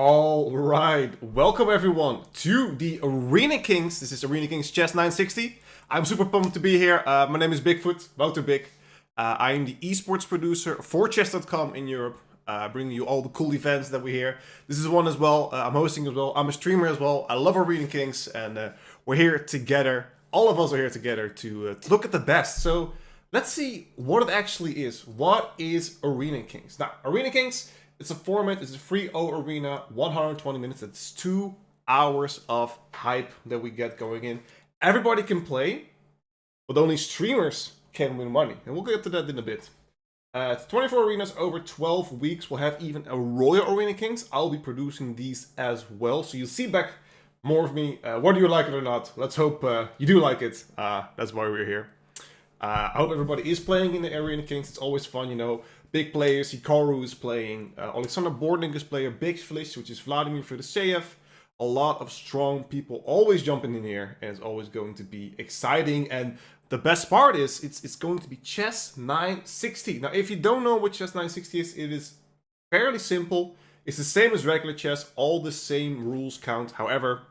All right, welcome everyone to the Arena Kings. This is Arena Kings Chess 960. I'm super pumped to be here. My name is Bigfoot, Wouter Bik. I am the esports producer for Chess.com in Europe, bringing you all the cool events that we hear. This is one as well. I'm hosting as well. I'm a streamer as well. I love Arena Kings, and we're here together. All of us are here together to look at the best. So let's see what it actually is. What is Arena Kings? Now, Arena Kings. It's a format, it's a free arena, 120 minutes. It's 2 hours of hype that we get going in. Everybody can play, but only streamers can win money. And we'll get to that in a bit. It's 24 arenas over 12 weeks. We'll have even a Royal Arena Kings. I'll be producing these as well. So you'll see back more of me, whether you like it or not. Let's hope you do like it. That's why we're here. I hope everybody is playing in the Arena Kings. It's always fun, you know. Big players, Hikaru is playing, Alexander Bordnik is playing, Big Flish, which is Vladimir Fedoseev. A lot of strong people always jumping in here, and it's always going to be exciting. And the best part is, it's going to be Chess 960. Now, if you don't know what Chess 960 is, it is fairly simple. It's the same as regular chess, all the same rules count. However,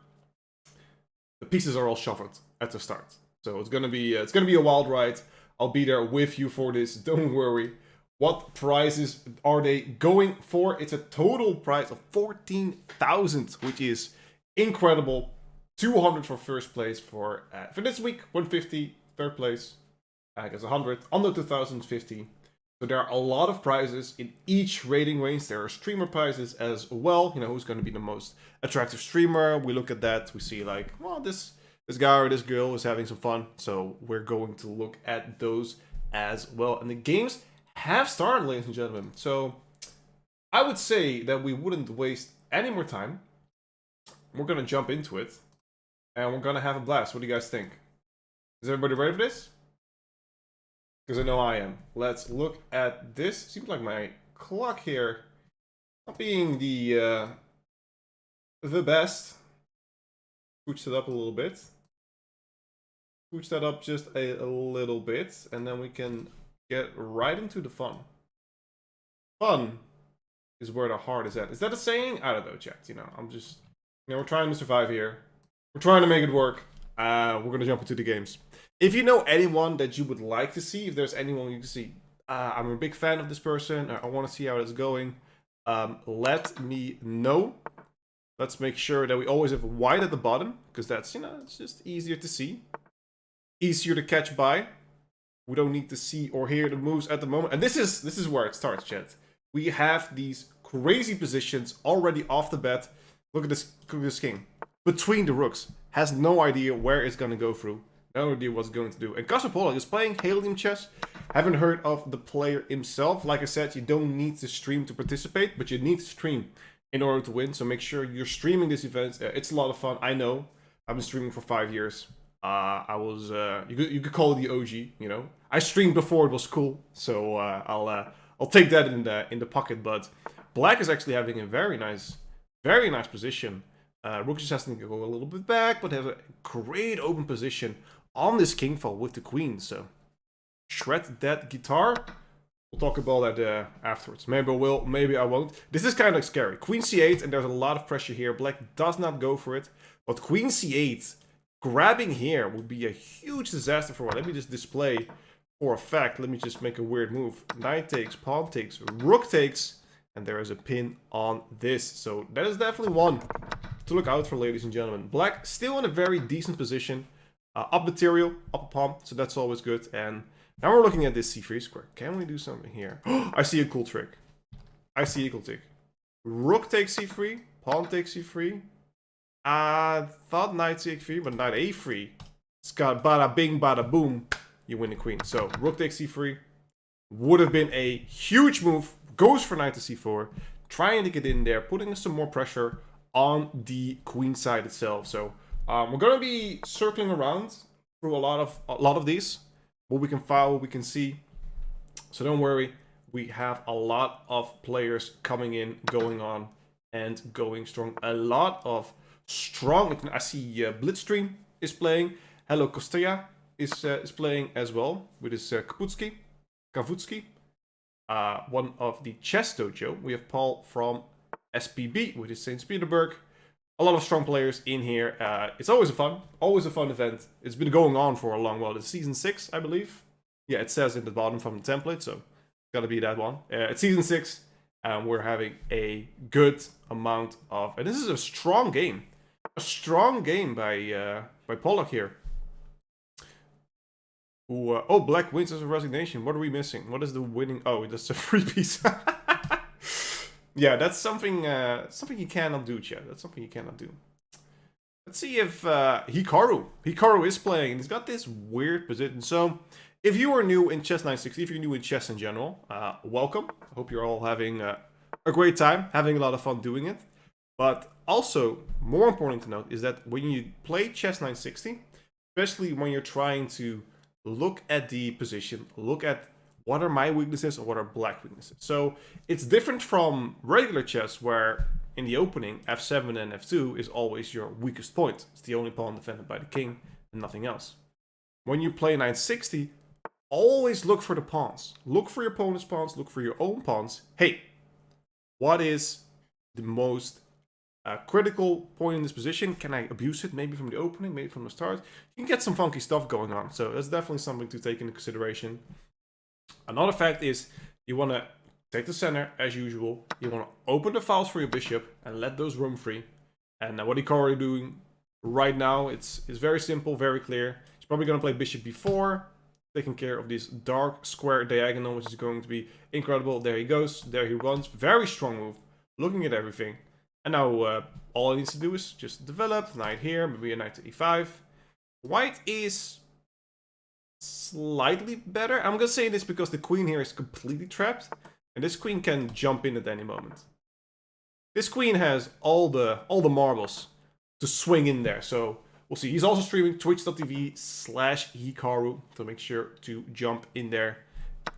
the pieces are all shuffled at the start. So it's gonna be a wild ride. I'll be there with you for this, don't worry. What prizes are they going for? It's a total prize of 14,000, which is incredible. 200 for first place for this week, 150 third place. I guess 100 under 2,050. So there are a lot of prizes in each rating range. There are streamer prizes as well. You know, who's going to be the most attractive streamer? We look at that. We see like, well, this guy or this girl is having some fun. So we're going to look at those as well. And the games have started, ladies and gentlemen. So I would say that we wouldn't waste any more time. We're gonna jump into it and we're gonna have a blast. What do you guys think? Is everybody ready for this? Because I know I am. Let's look at this. Seems like my clock here not being the best. Switch it up a little bit. Switch that up just a little bit, and then we can get right into the fun. Fun is where the heart is at. Is that a saying? I don't know, chat. You know, I'm just, you know, we're trying to survive here. We're trying to make it work. We're gonna jump into the games. If you know anyone that you would like to see, if there's anyone you can see, I'm a big fan of this person. I want to see how it's going. Let me know. Let's make sure that we always have white at the bottom, because that's, you know, it's just easier to see, easier to catch by. We don't need to see or hear the moves at the moment. And this is where it starts, chat. We have these crazy positions already off the bat. Look at this king. Between the rooks. Has no idea where it's going to go through. No idea what it's going to do. And Kasper Polak is playing Helium Chess. Haven't heard of the player himself. Like I said, you don't need to stream to participate, but you need to stream in order to win. So make sure you're streaming this event. It's a lot of fun. I know. I've been streaming for 5 years. I was you could call it the OG, you know. I streamed before it was cool, so I'll take that in the pocket. But Black is actually having a very nice position. Rook just has to go a little bit back, but has a great open position on this king file with the queen. So shred that guitar. We'll talk about that afterwards. Maybe I will, maybe I won't. This is kind of scary. Queen c8, and there's a lot of pressure here. Black does not go for it, but Queen c8. Grabbing here would be a huge disaster for one. Let me just display for a fact. Let me just make a weird move. Knight takes, pawn takes, rook takes, and there is a pin on this. So that is definitely one to look out for, ladies and gentlemen. Black still in a very decent position. Up material, up a pawn, so that's always good. And now we're looking at this c3 square. Can we do something here? I see a cool trick. I see a cool trick. Rook takes c3, pawn takes c3. I thought knight c3, but knight a3. It's got bada bing, bada boom. You win the queen. So rook takes c3 would have been a huge move. Goes for knight to c4, trying to get in there, putting some more pressure on the queen side itself. So we're gonna be circling around through a lot of these. What we can file, what we can see. So don't worry. We have a lot of players coming in, going on, and going strong. A lot of strong. I see Blitzstream is playing. Hello Kostea is playing as well with his Kavutsky. One of the Chess Dojo. We have Paul from SPB, which is St. Petersburg. A lot of strong players in here. It's always a fun event. It's been going on for a long while. It's season 6, I believe. Yeah, it says in the bottom from the template, so it's gotta be that one. It's season 6, and we're having a good amount of... And this is a strong game. A strong game by Pollock here. Ooh, oh, Black wins as a resignation. What are we missing? What is the winning? Oh, that's a free piece. Yeah, that's something something you cannot do, chat. That's something you cannot do. Let's see if Hikaru is playing. He's got this weird position. So, if you are new in Chess 960, if you're new in chess in general, welcome. I hope you're all having a great time, having a lot of fun doing it. But also, more important to note is that when you play Chess 960, especially when you're trying to look at the position, look at what are my weaknesses and what are black weaknesses. So it's different from regular chess where in the opening f7 and f2 is always your weakest point. It's the only pawn defended by the king and nothing else. When you play 960, always look for the pawns. Look for your opponent's pawns, look for your own pawns. Hey, what is the most critical point in this position? Can I abuse it? Maybe from the opening, maybe from the start. You can get some funky stuff going on. So that's definitely something to take into consideration. Another fact is you want to take the center as usual. You want to open the files for your bishop and let those roam free. And what Hikaru is doing right now, it's very simple, very clear. He's probably going to play bishop b4, taking care of this dark square diagonal, which is going to be incredible. There he goes. There he runs. Very strong move. Looking at everything. And now all he needs to do is just develop. Knight here, maybe a knight to e5. White is slightly better. I'm gonna say this because the queen here is completely trapped. And this queen can jump in at any moment. This queen has all the marbles to swing in there. So we'll see. He's also streaming twitch.tv/Hikaru. So make sure to jump in there.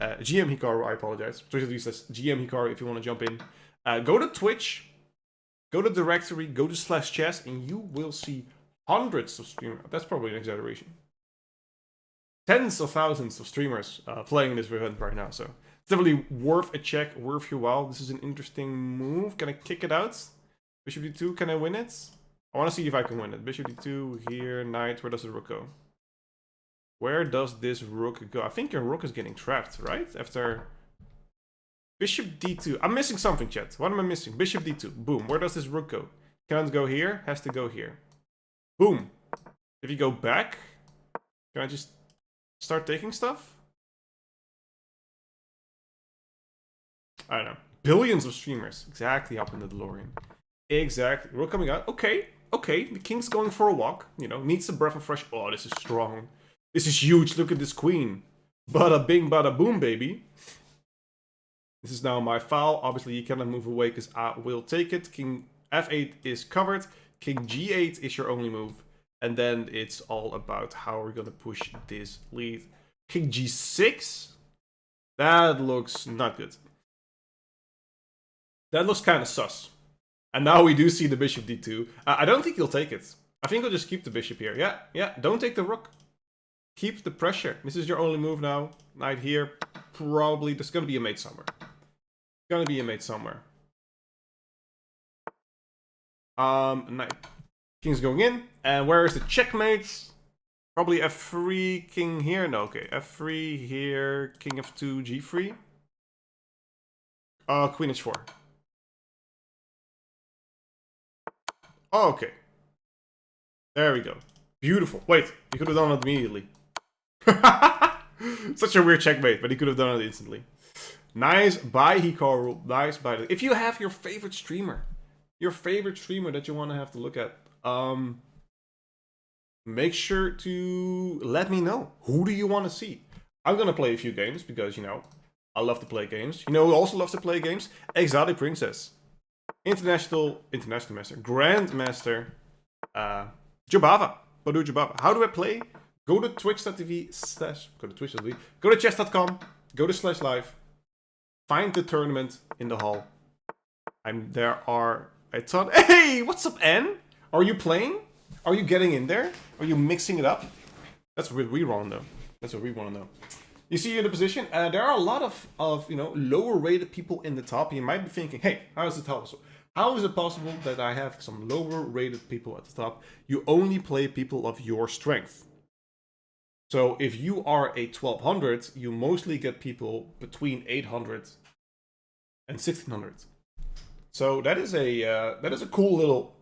GM Hikaru, I apologize. Twitch.tv/GM Hikaru if you want to jump in. Go to Twitch. Go to directory, go to /chess, and you will see hundreds of streamers. That's probably an exaggeration. Tens of thousands of streamers playing this event right now. So it's definitely worth a check, worth your while. This is an interesting move. Can I kick it out? Bishop d2, can I win it? I want to see if I can win it. Bishop d2, here, knight. Where does the rook go? Where does this rook go? I think your rook is getting trapped, right? After... Bishop d2. I'm missing something, chat. What am I missing? Bishop d2. Boom. Where does this rook go? Can't go here. Has to go here. Boom. If you go back, can I just start taking stuff? I don't know. Billions of streamers. Exactly up in the DeLorean. Exactly. Rook coming out. Okay. Okay. The king's going for a walk. You know, needs a breath of fresh... Oh, this is strong. This is huge. Look at this queen. Bada bing, bada boom, baby. This is now my file. Obviously, you cannot move away because I will take it. King f8 is covered. King g8 is your only move. And then it's all about how we're going to push this lead. King g6? That looks not good. That looks kind of sus. And now we do see the bishop d2. I don't think he'll take it. I think he'll just keep the bishop here. Yeah. Don't take the rook. Keep the pressure. This is your only move now. Knight here. Probably. There's going to be a mate somewhere. Gonna be a mate somewhere. Knight. King's going in. And where is the checkmate? Probably f3, king here. No, okay. f3 here, king f2, g3. Queen h4. Oh, okay. There we go. Beautiful. Wait, he could have done it immediately. Such a weird checkmate, but he could have done it instantly. Nice by Hikaru. Nice by the... If you have your favorite streamer that you want to have to look at, make sure to let me know. Who do you want to see? I'm gonna play a few games because, you know, I love to play games. You know who also loves to play games? Exotic Princess. International Master. Grandmaster. Jabava. Badu Jabava. How do I play? Go to twitch.tv/ Go to twitch.tv. Go to chess.com. Go to /live. Find the tournament in the hall. There are a ton. Hey, what's up, N? Are you playing? Are you getting in there? Are you mixing it up? That's what we want to know. That's what we want to know. You see in the position, there are a lot of you know, lower rated people in the top. You might be thinking, hey, how does it help? How is it possible that I have some lower rated people at the top? You only play people of your strength. So if you are a 1200, you mostly get people between 800 and 1600. So that is a cool little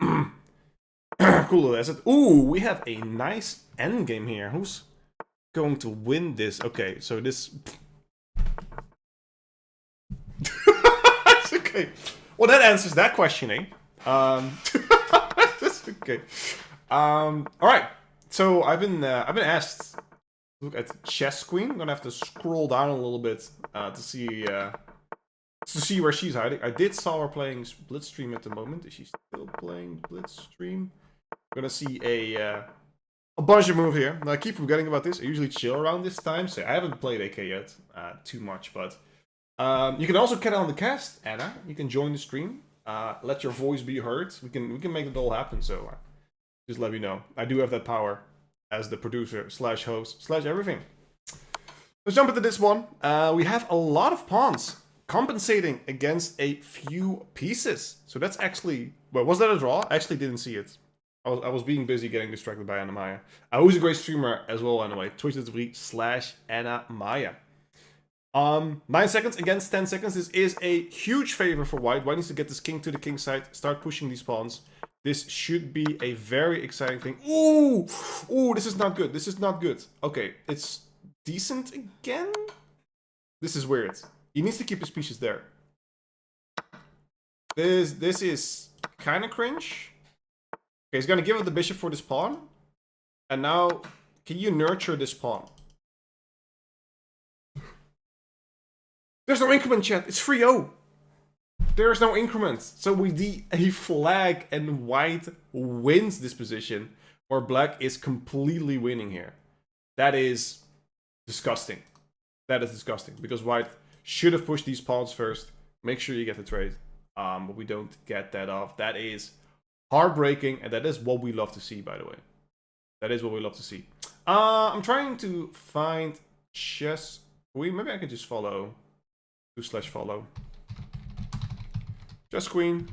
cool little asset. Ooh, we have a nice end game here. Who's going to win this? Okay, so this. It's okay. Well, that answers that question, eh? That's okay. All right. So I've been asked to look at Chess Queen. I'm gonna have to scroll down a little bit to see where she's hiding. I did saw her playing Blitzstream at the moment. Is she still playing Blitzstream? I'm gonna see a bunch of move here. Now, I keep forgetting about this. I usually chill around this time, so I haven't played AK yet too much, but you can also get on the cast, Anna. You can join the stream. Let your voice be heard. We can make it all happen. So just let me know. I do have that power as the producer slash host slash everything. Let's jump into this one. We have a lot of pawns compensating against a few pieces. So that's actually, well, was that a draw? I actually didn't see it. I was being busy getting distracted by Anna Maya. Who's a great streamer as well, anyway. Twitch.tv/Anna Maya. 9 seconds against 10 seconds. This is a huge favor for White. White needs to get this king to the king side, start pushing these pawns. This should be a very exciting thing. Ooh! Ooh, this is not good. This is not good. Okay, it's decent again? This is weird. He needs to keep his pieces there. This is kind of cringe. Okay, he's gonna give up the bishop for this pawn. And now, can you nurture this pawn? There's no increment, chat. It's 3-0. There's no increment. So we see a flag and White wins this position, or Black is completely winning here. That is disgusting. That is disgusting, because White should have pushed these pawns first. Make sure you get the trade. But we don't get that off. That is heartbreaking, and that is what we love to see, by the way. That is what we love to see. I'm trying to find Chess Queen. Maybe I can just follow. /follow. Chess Queen.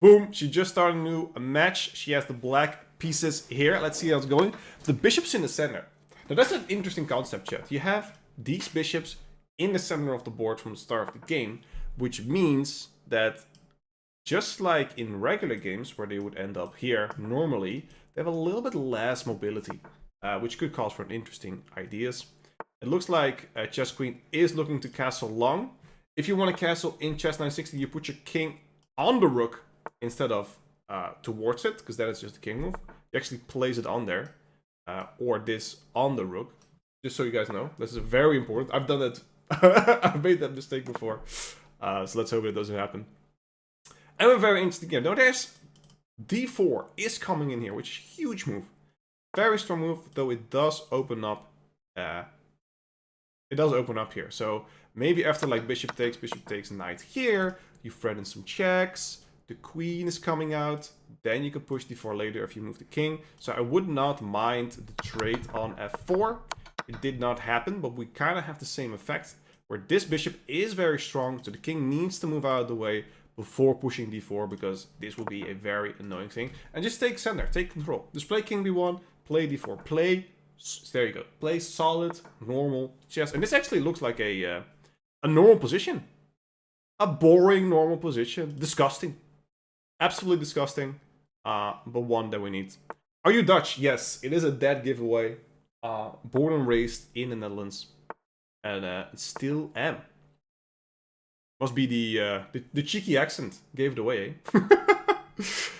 Boom. She just started a new match. She has the black pieces here. Let's see how it's going. The bishop's in the center. Now that's an interesting concept, chat. You have these bishops in the center of the board from the start of the game, which means that just like in regular games where they would end up here normally, they have a little bit less mobility, which could cause for interesting ideas. It looks like Chess Queen is looking to castle long. If you want to castle in Chess 960, you put your king on the rook instead of towards it, because that is just a king move. You actually place it on there, or this on the rook, just so you guys know. This is very important. I've done it. I've made that mistake before, so let's hope it doesn't happen. And a very interesting game. Now there's d4 is coming in here, which is a huge move. Very strong move, though it does open up. It does open up here. So maybe after like bishop takes, knight here, you threaten some checks. The queen is coming out. Then you can push d4 later if you move the king. So I would not mind the trade on f4. It did not happen, but we kind of have the same effect, where this bishop is very strong, so the king needs to move out of the way before pushing d4, because this will be a very annoying thing. And just take center, take control. Just play king b1, play d4, play, there you go. Play solid, normal chess. And this actually looks like a normal position. A boring normal position. Disgusting. Absolutely disgusting. But one that we need. Are you Dutch? Yes, it is a dead giveaway. Born and raised in the Netherlands. And still am. Must be the cheeky accent gave it away, eh?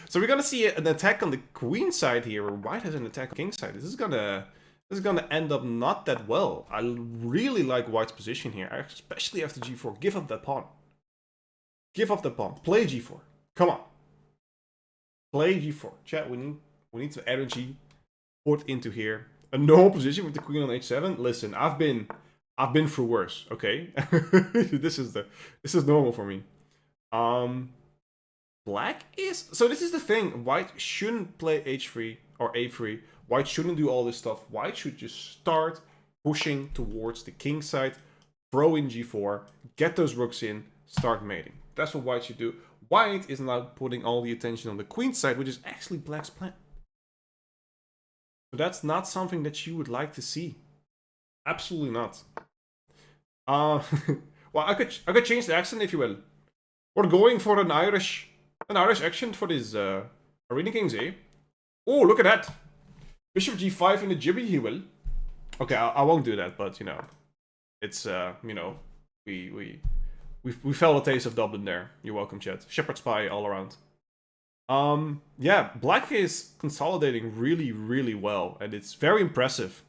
So we're gonna see an attack on the queen side here, where White has an attack on the king side. This is gonna end up not that well. I really like White's position here, especially after g4. Give up that pawn. Give up that pawn. Play g4. Come on. Play g4. Chat, we need some energy put into here. A normal position with the queen on h7. Listen, I've been through worse, okay? This is normal for me. Black is... So this is the thing. White shouldn't play h3 or a3. White shouldn't do all this stuff. White should just start pushing towards the king side, throw in g4, get those rooks in, start mating. That's what white should do. White is now putting all the attention on the queen side, which is actually black's plan. But that's not something that you would like to see. Absolutely not. Well, I could change the accent if you will. We're going for an Irish accent for this Arena Kings, eh? Oh, look at that! Bishop g5 in the jibby, he will. Okay, I won't do that, but you know, it's you know, we felt a taste of Dublin there. You're welcome, chat. Shepherd's pie all around. Yeah, black is consolidating really, really well, and it's very impressive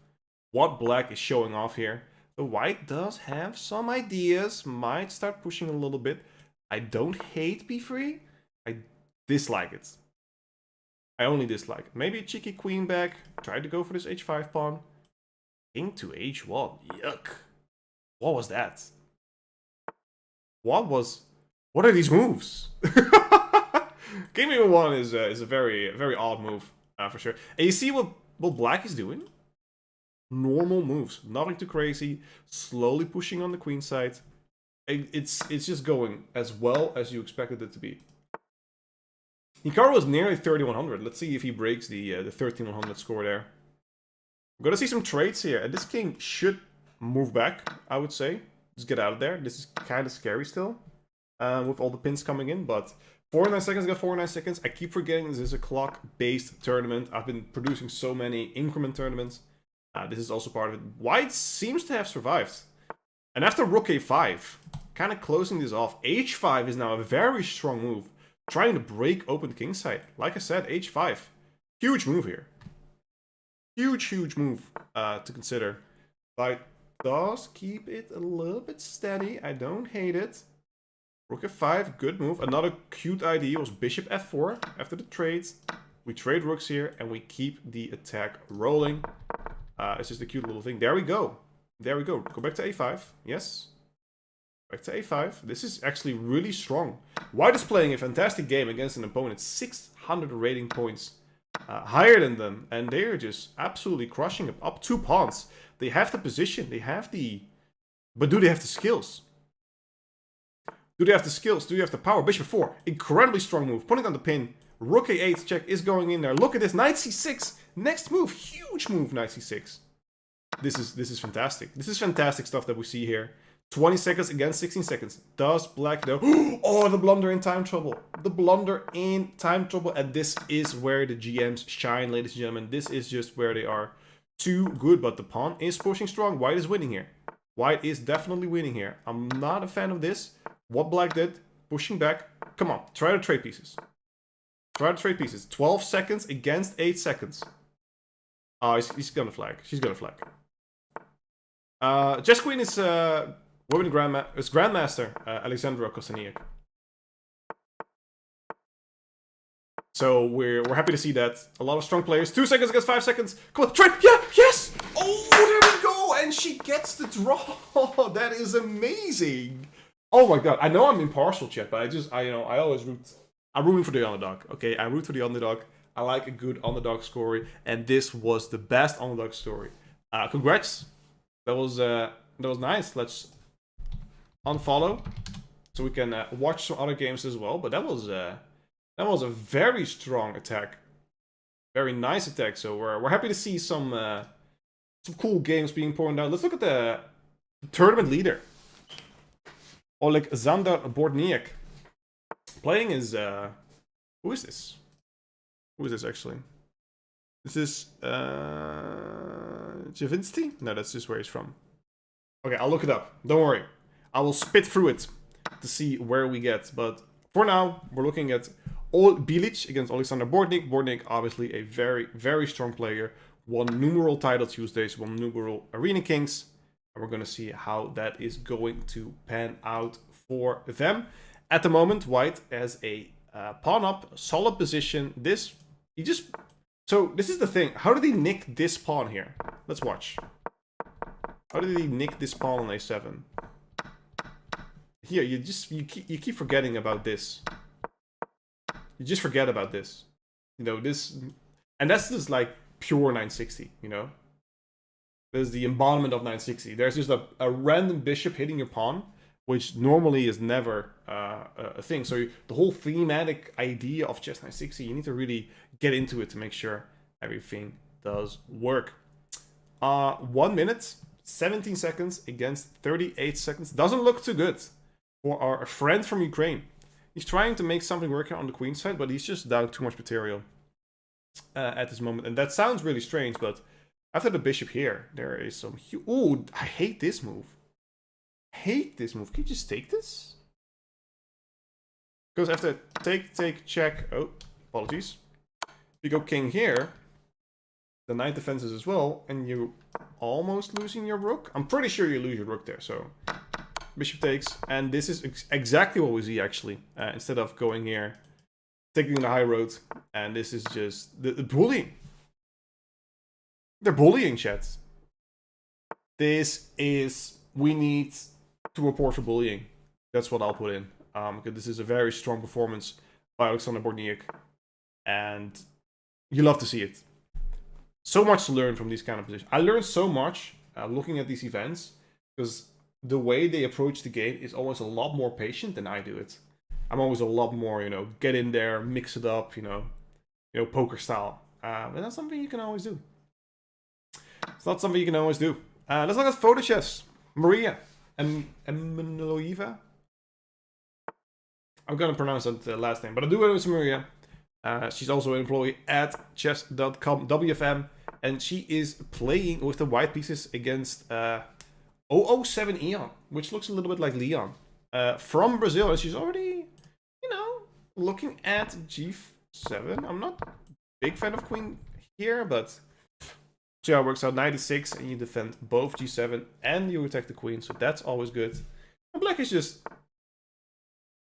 what black is showing off here. The white does have some ideas, might start pushing a little bit. I don't hate b3, I dislike it. I only dislike it. Maybe a cheeky queen back, try to go for this h5 pawn. King to h1, yuck. What was that? What are these moves? King e1 is a very odd move, for sure. And you see what black is doing? Normal moves, nothing too crazy. Slowly pushing on the queen side. It's just going as well as you expected it to be. Hikaru was nearly 3100. Let's see if he breaks the 13100 score there. We're gonna see some trades here, and this king should move back, I would say. Just get out of there. This is kind of scary still, with all the pins coming in, but 49 seconds, got 49 seconds. I keep forgetting this is a clock-based tournament. I've been producing so many increment tournaments. This is also part of it. White seems to have survived. And after rook a5, kind of closing this off, h5 is now a very strong move. Trying to break open the king side. Like I said, h5. Huge move here. Huge move to consider. White does keep it a little bit steady. I don't hate it. Rook f5, good move. Another cute idea was bishop f4 after the trades. We trade rooks here and we keep the attack rolling. It's just a cute little thing. There we go. There we go. Go back to a5. Yes. Back to a5. This is actually really strong. White is playing a fantastic game against an opponent 600 rating points higher than them. And they're just absolutely crushing it. Up 2 pawns. They have the position. They have the... But do they have the skills? Do they have the skills? Do they have the power? Bishop 4. Incredibly strong move. Putting on the pin. Rook a8 check is going in there. Look at this. Knight c6. Next move. Huge move. Knight c6. This is fantastic. This is fantastic stuff that we see here. 20 seconds against 16 seconds. Does black though? Oh, the blunder in time trouble. The blunder in time trouble. And this is where the GMs shine, ladies and gentlemen. This is just where they are too good. But the pawn is pushing strong. White is winning here. White is definitely winning here. I'm not a fan of this. What black did, pushing back. Come on, try to trade pieces. Try to trade pieces. 12 seconds against 8 seconds. Oh, he's gonna flag. She's gonna flag. Chess Queen is women Grandmaster Alexandra Kostaniuk. So we're happy to see that. A lot of strong players. 2 seconds against 5 seconds. Come on, trade. Yeah, yes. Oh, there we go, and she gets the draw. That is amazing. Oh my god, I know I'm impartial, chat, but I always root. I'm rooting for the underdog, okay? I root for the underdog. I like a good underdog story, and this was the best underdog story. Congrats. That was nice. Let's unfollow so we can watch some other games as well. But that was a very strong attack, very nice attack. So we're happy to see some cool games being poured out. Let's look at the tournament leader. Alexander Bordniak. Playing is who is this? Who is this actually? This is Javinsky? No, that's just where he's from. Okay, I'll look it up. Don't worry. I will spit through it to see where we get. But for now, we're looking at Bilic against Alexander Bordnik. Bordnik, obviously a very strong player. Won numerous title Tuesdays, won numerous Arena Kings. And we're going to see how that is going to pan out for them. At the moment, White has a pawn up, solid position. So this is the thing. How did he nick this pawn here? Let's watch. How did he nick this pawn on a7? Here, you keep forgetting about this. You just forget about this. You know, this... And that's just like pure 960, you know? There's the embodiment of 960. There's just a random bishop hitting your pawn. which normally is never a thing. So the whole thematic idea of Chess 960, you need to really get into it to make sure everything does work. 1 minute, 17 seconds against 38 seconds. Doesn't look too good for our friend from Ukraine. He's trying to make something work on the queen side, but he's just down too much material at this moment. And that sounds really strange, but after the bishop here, there is some... Ooh, I hate this move. Hate this move. Can you just take this? Because after take, check... Oh, apologies. You go king here, the knight defenses as well, and you almost losing your rook. I'm pretty sure you lose your rook there, so... Bishop takes, and this is exactly what we see, actually. Instead of going here, taking the high road, and this is just the bullying. They're bullying, chat. This is... We need to report for bullying. That's what I'll put in. Because this is a very strong performance by Alexander Borniak. And you love to see it. So much to learn from these kind of positions. I learned so much looking at these events. Because the way they approach the game is always a lot more patient than I do it. I'm always a lot more, you know, get in there, mix it up, you know, poker style. But that's something you can always do. It's not something you can always do. Let's look at photo chess. Maria Emanuilova. I'm gonna pronounce that last name, but I do know it's Maria. She's also an employee at Chess.com WFM, and she is playing with the white pieces against 007 Eon, which looks a little bit like Leon, from Brazil, and she's already, you know, looking at G7. I'm not a big fan of Queen here, but see how it works out. 96, and you defend both G7 and you attack the Queen, so that's always good. And Black is just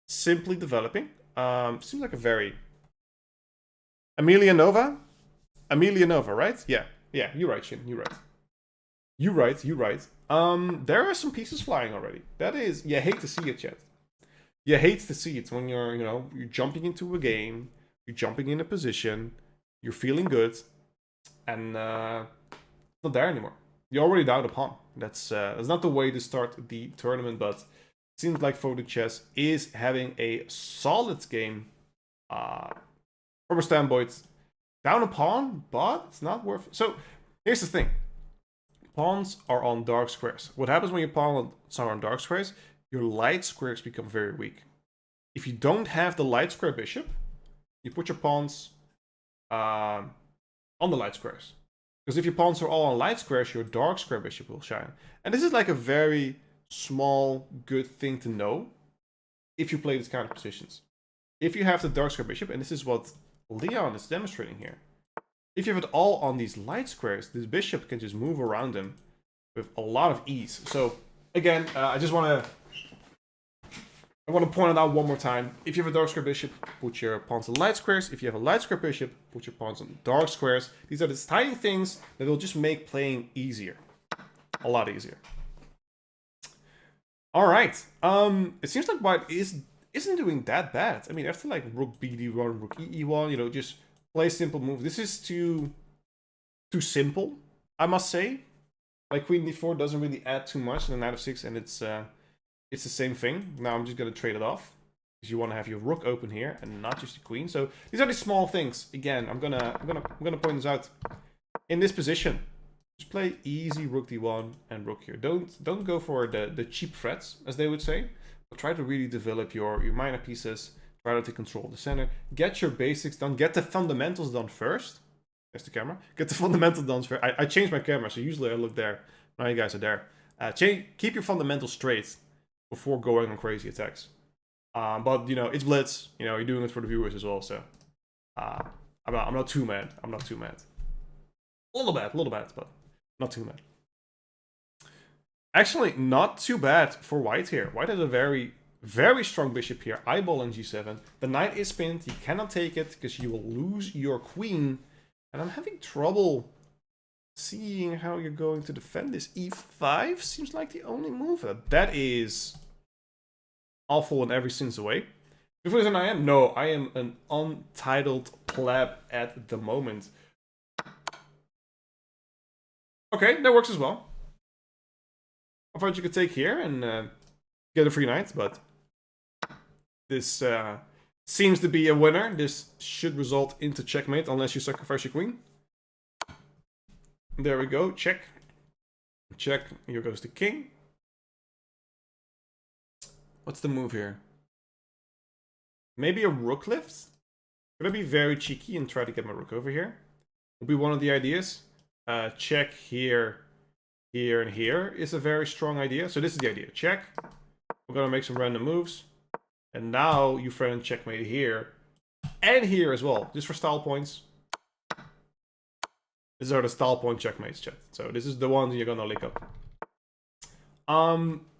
simply developing. Seems like a very... Amelia Nova, right? Yeah, you're right, Shin, you're right. You're right. There are some pieces flying already. That is, you hate to see it, chat. You hate to see it when you're, you know, you're jumping into a game, you're jumping in a position, you're feeling good, and it's not there anymore. You're already down a pawn. That's not the way to start the tournament, but it seems like Photo Chess is having a solid game from a standpoint. Down a pawn, but it's not worth it. So here's the thing. Pawns are on dark squares. What happens when your pawns are on dark squares? Your light squares become very weak. If you don't have the light square bishop, you put your pawns on the light squares. Because if your pawns are all on light squares, your dark square bishop will shine. And this is like a very small, good thing to know if you play these kind of positions. If you have the dark square bishop, and this is what Leon is demonstrating here. If you have it all on these light squares, this bishop can just move around them with a lot of ease. So again, I want to point it out one more time. If you have a dark square bishop, put your pawns on light squares. If you have a light square bishop, put your pawns on dark squares. These are the tiny things that will just make playing easier, a lot easier. All right. It seems like white isn't doing that bad. I mean, after like rook BD1, rook EE1, you know, just play simple move. This is too simple, I must say. Like queen d4 doesn't really add too much in the knight of 6, and it's the same thing. Now I'm just gonna trade it off because you want to have your rook open here and not just the queen. So these are the small things. Again, I'm gonna point this out. In this position, just play easy rook d1 and rook here. Don't go for the cheap threats, as they would say, but try to really develop your minor pieces. Try to take control of the center. Get your basics done. Get the fundamentals done first. There's the camera. Get the fundamentals done first. I changed my camera, so usually I look there. Now you guys are there. Keep your fundamentals straight before going on crazy attacks. But you know, it's Blitz. You know, you're doing it for the viewers as well. So I'm not too mad. I'm not too mad. A little bad, but not too mad. Actually, not too bad for white here. White has a very strong bishop here, eyeball on g7. The knight is pinned, you cannot take it because you will lose your queen. And I'm having trouble seeing how you're going to defend this. e5 seems like the only move. That is awful in every sense way. Before I am? No, I am an untitled pleb at the moment. Okay, that works as well. I thought you could take here and get a free knight, but this seems to be a winner. This should result into checkmate unless you sacrifice your queen. There we go, check. Check, here goes the king. What's the move here? Maybe a rook lift? I'm gonna be very cheeky and try to get my rook over here. Will be one of the ideas. Check here, here, and here is a very strong idea. So this is the idea. Check. We're gonna make some random moves. And now you threaten checkmate here. And here as well, just for style points. These are the style point checkmates, chat. So this is the one you're gonna lick up.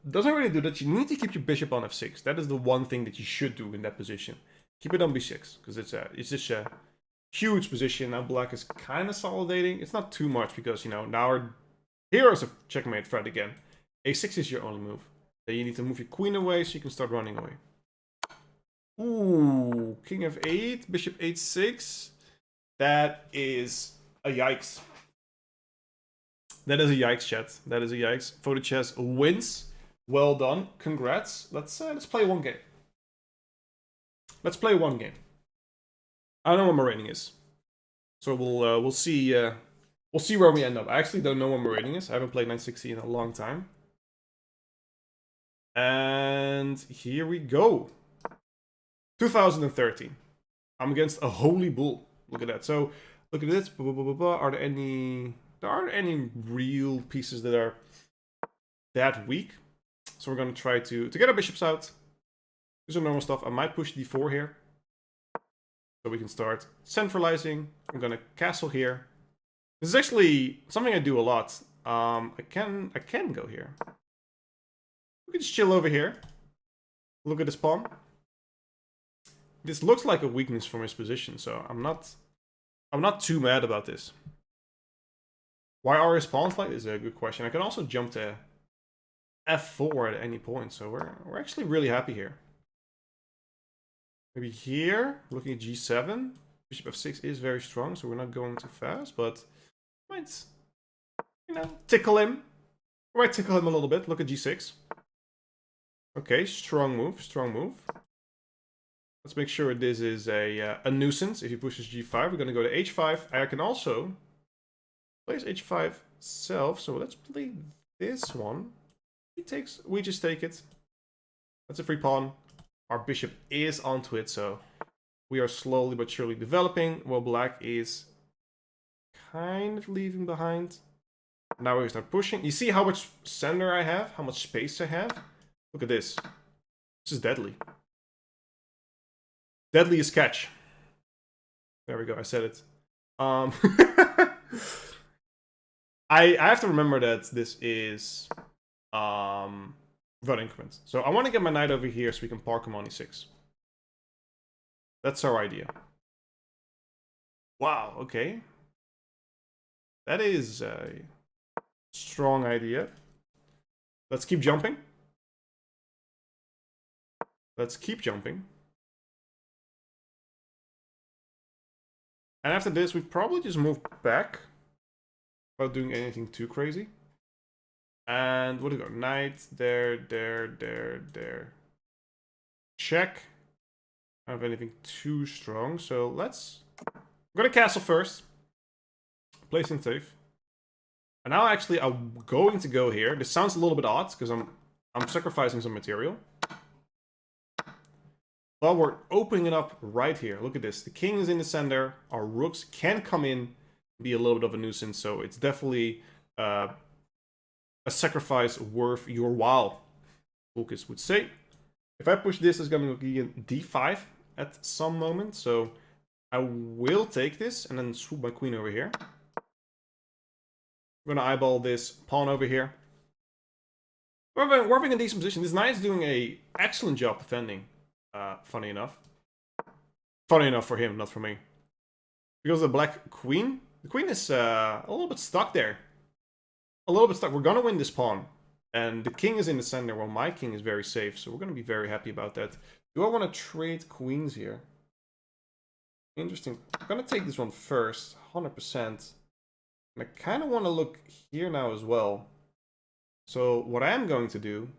Doesn't really do that. You need to keep your bishop on f6. That is the one thing that you should do in that position. Keep it on b6, because it's just a huge position. Now black is kind of solidating. It's not too much, because, you know, now our heroes a checkmate threat again. a6 is your only move. Then you need to move your queen away so you can start running away. Ooh, king f8, bishop h6. That is a yikes. That is a yikes, chat. That is a yikes. Wouter Chess wins. Well done. Congrats. Let's play one game. Let's play one game. I don't know what my rating is, so we'll see where we end up. I actually don't know what my rating is. I haven't played 960 in a long time. And here we go. 2013. I'm against a holy bull. Look at that. So look at this. Are there any? There aren't any real pieces that are that weak. So we're gonna try to get our bishops out. Do some normal stuff. I might push d4 here, so we can start centralizing. I'm gonna castle here. This is actually something I do a lot. I can go here. We can just chill over here. Look at this pawn. This looks like a weakness from his position, so I'm not too mad about this. Why are his pawns like this is a good question. I can also jump to f4 at any point, so we're actually really happy here. Maybe here, looking at g7. Bishop f6 is very strong, so we're not going too fast, but might, you know, tickle him. We might tickle him a little bit. Look at g6. Okay, strong move, strong move. Let's make sure this is a nuisance. If he pushes g5, we're going to go to h5. I can also place h5 self, so let's play this one. We just take it. That's a free pawn. Our bishop is onto it, so we are slowly but surely developing, while black is kind of leaving behind. Now we start pushing. You see how much center I have? How much space I have? Look at this. This is deadly. Deadly as catch. There we go, I said it. I have to remember that this is without increments. So I want to get my knight over here so we can park him on e6. That's our idea. Wow, okay. That is a strong idea. Let's keep jumping. Let's keep jumping. And after this, we probably just move back without doing anything too crazy. And what do we go? Knight, there. Check. I don't have anything too strong, so let's... We're gonna castle first. Placing safe. And now actually I'm going to go here. This sounds a little bit odd, because I'm sacrificing some material. Well, we're opening it up right here. Look at this. The king is in the center. Our rooks can come in, be a little bit of a nuisance, so it's definitely a sacrifice worth your while, Lucas would say. If I push this, it's going to be in d5 at some moment, so I will take this and then swoop my queen over here. I'm going to eyeball this pawn over here. We're having a decent position. This knight is doing an excellent job defending, funny enough. Funny enough for him, not for me. Because the black queen, the queen is a little bit stuck there. A little bit stuck. We're gonna win this pawn. And the king is in the center, while my king is very safe. So we're gonna be very happy about that. Do I want to trade queens here? Interesting. I'm gonna take this one first, 100%. And I kind of want to look here now as well. So what I am going to do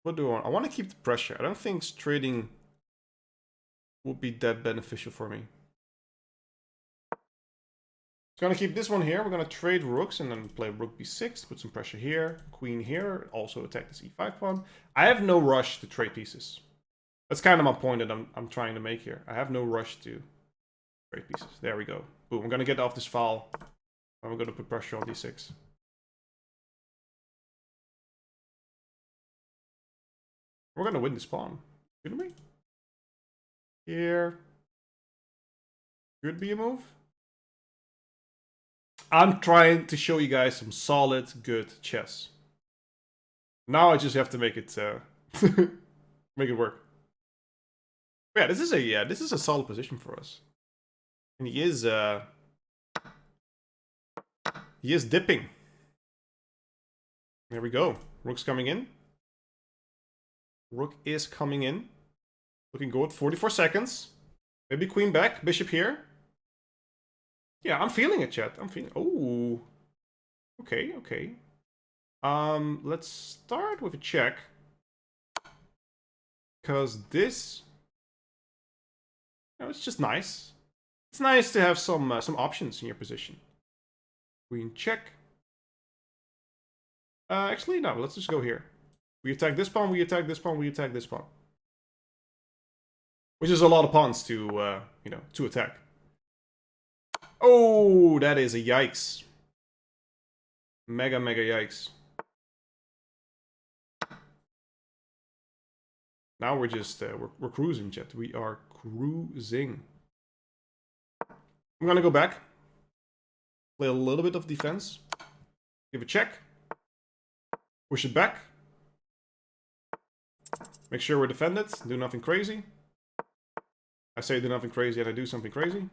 What do I want? I want to keep the pressure. I don't think trading would be that beneficial for me. So gonna keep this one here. We're gonna trade rooks and then play rook b6, put some pressure here, queen here, also attack this e5 pawn. I have no rush to trade pieces. That's kind of my point that I'm trying to make here. I have no rush to trade pieces. There we go. Boom. We're gonna get off this file, and we're gonna put pressure on d6. We're gonna win this pawn, shouldn't we? Here could be a move. I'm trying to show you guys some solid, good chess. Now I just have to make it make it work. Yeah, this is a solid position for us. And he is dipping. There we go. Rook's coming in. Rook is coming in. Looking good. 44 seconds. Maybe queen back, bishop here. Yeah, I'm feeling it, chat. I'm feeling. Oh, okay, okay. Let's start with a check, because this, you know, it's just nice. It's nice to have some options in your position. Queen check. Actually, no. Let's just go here. We attack this pawn. We attack this pawn. We attack this pawn. Which is a lot of pawns to you know, to attack. Oh, that is a yikes. Mega yikes. Now we're just, we're cruising, chat. We are cruising. I'm gonna go back. Play a little bit of defense. Give a check. Push it back. Make sure we're defended. Do nothing crazy. I say do nothing crazy and I do something crazy.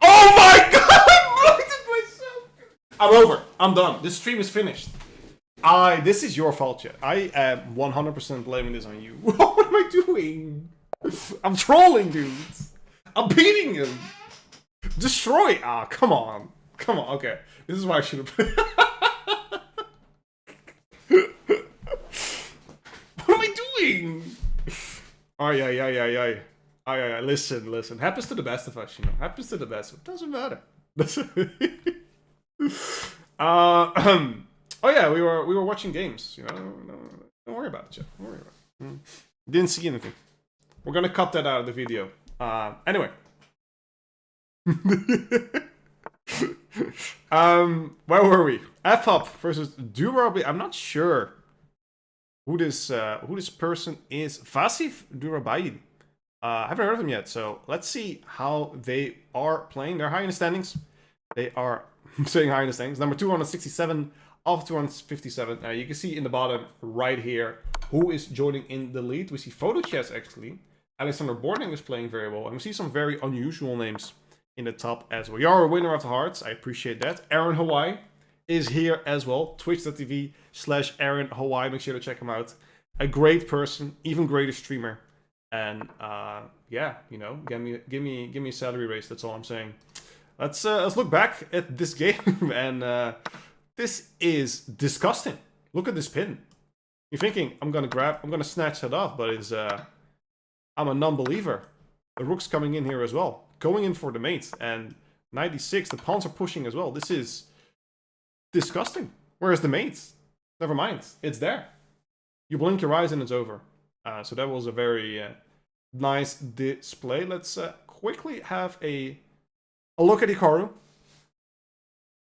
Oh my god! I blocked it myself! I'm over. I'm done. This stream is finished. This is your fault, chat. I am 100% blaming this on you. What am I doing? I'm trolling, dudes. I'm beating him. Destroy. Ah, come on. Come on. Okay. This is why I should have played. What am I doing? Ay. Listen. Happens to the best of us, you know. Happens to the best. It doesn't matter. Oh yeah, we were watching games, you know. Don't worry about it, Jeff. Don't worry about it. Didn't see anything. We're gonna cut that out of the video. Anyway. Where were we? F-Hop versus Durabi. I'm not sure who this person is. Vasif Durabai. I haven't heard of them yet, so let's see how they are playing. They're high in the standings. They are saying high in the standings. Number 267 of 257. You can see in the bottom right here who is joining in the lead. We see Photo Chess actually. Alexander Boarding is playing very well, and we see some very unusual names in the top as well. You're a winner of the hearts. I appreciate that. Aaron Hawaii is here as well. Twitch.tv/Aaron Hawaii. Make sure to check him out. A great person, even greater streamer. And yeah, you know, give me a salary raise. That's all I'm saying. Let's look back at this game, and this is disgusting. Look at this pin. You're thinking I'm gonna snatch that off, but it's I'm a non-believer. The rook's coming in here as well, going in for the mate, and 96. The pawns are pushing as well. This is disgusting. Where's the mate? Never mind, it's there. You blink your eyes and it's over. So that was a very nice display. Let's quickly have a look at Hikaru.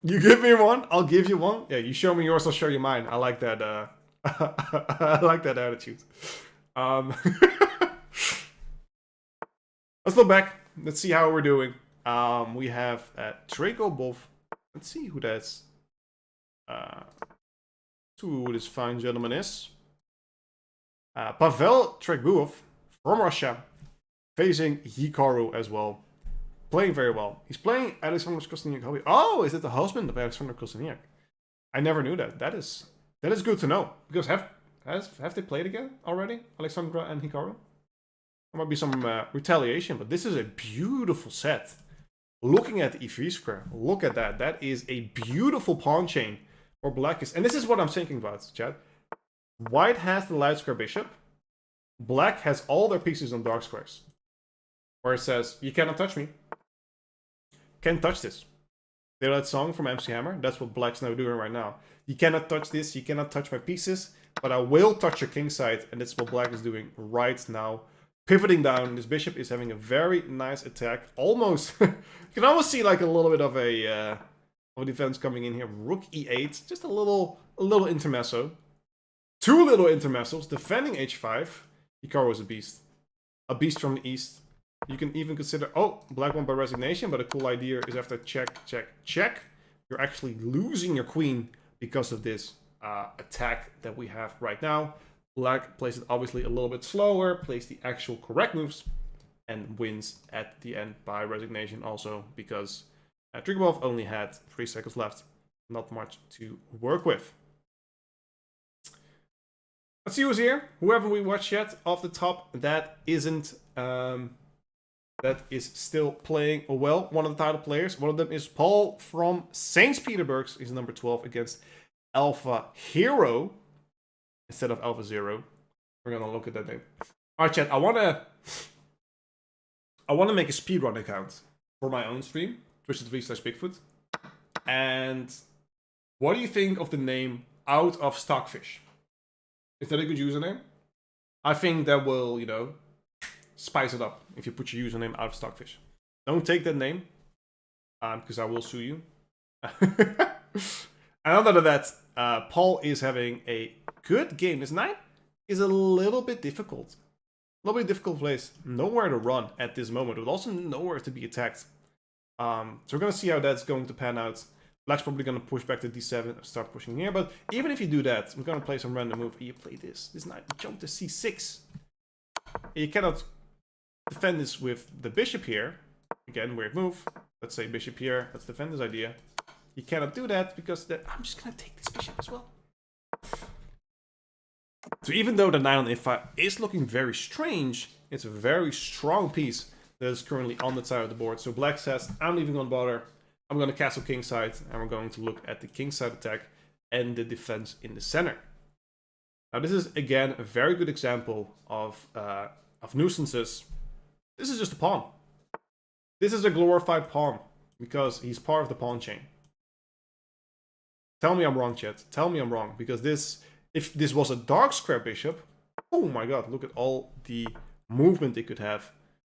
You give me one, I'll give you one. Yeah, you show me yours, I'll show you mine. I like that. I like that attitude. Let's look back. Let's see how we're doing. We have Draco Bov. Let's see who that's. Who this fine gentleman is. Pavel Trekbuov from Russia, facing Hikaru as well. Playing very well. He's playing Alexander Kosteniak. Oh, is it the husband of Alexander Kosteniak? I never knew that. That is good to know, because Have they played again already, Alexandra and Hikaru? There might be some retaliation, but this is a beautiful set. Looking at the e3 square, look at that. That is a beautiful pawn chain for black is, and this is what I'm thinking about, Chad. White has the light square bishop. Black has all their pieces on dark squares. Where it says, you cannot touch me. Can't touch this. You know that song from MC Hammer? That's what black's now doing right now. You cannot touch this, you cannot touch my pieces, but I will touch your king side, and that's what black is doing right now. Pivoting down, this bishop is having a very nice attack. Almost, you can almost see like a little bit of a defense coming in here. Rook e8, just a little intermezzo. Two little intermezzos, defending h5. Hikaru is a beast from the east. You can even consider, oh, black won by resignation, but a cool idea is after check, check, check, you're actually losing your queen because of this attack that we have right now. Black plays it obviously a little bit slower, plays the actual correct moves, and wins at the end by resignation also, because Trigobov only had 3 seconds left. Not much to work with. Let's see who's here. Whoever we watched yet off the top, that isn't... that is still playing well. One of the title players. One of them is Paul from St. Petersburg. He's number 12 against Alpha Hero instead of Alpha Zero. We're gonna look at that name. All right, chat. I wanna make a speedrun account for my own stream, twitch.tv/Bigfoot. And what do you think of the name Out of Stockfish? Is that a good username? I think that will, you know, spice it up if you put your username Out of Stockfish. Don't take that name, because I will sue you. And other than that, Paul is having a good game. This knight is a little bit difficult. A little bit difficult place. Nowhere to run at this moment, but also nowhere to be attacked. So we're going to see how that's going to pan out. Black's probably going to push back to d7 and start pushing here. But even if you do that, we're going to play some random move. You play this. This knight jump to c6. You cannot defend this with the bishop here. Again, weird move. Let's say bishop here. Let's defend this idea. You cannot do that because I'm just going to take this bishop as well. So even though the knight on e5 is looking very strange, it's a very strong piece that is currently on the side of the board. So black says, I'm leaving on bother. I'm going to castle kingside, and we're going to look at the kingside attack and the defense in the center. Now this is again a very good example of nuisances. This is just a pawn. This is a glorified pawn because he's part of the pawn chain. Tell me I'm wrong, chat. Tell me I'm wrong, because this, if this was a dark square bishop, oh my god, look at all the movement it could have.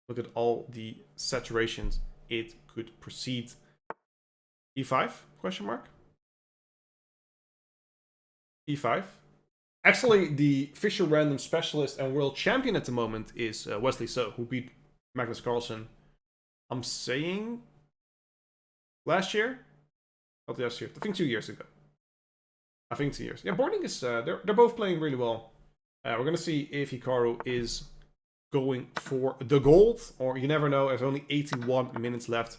Look at all the saturations it could proceed. e5? Question mark? e5. Actually, the Fischer Random specialist and world champion at the moment is Wesley So, who beat Magnus Carlsen. I'm saying last year? Not last year. I think 2 years ago. I think 2 years. Yeah, Boarding is they're both playing really well. We're gonna see if Hikaru is going for the gold, or you never know. There's only 81 minutes left,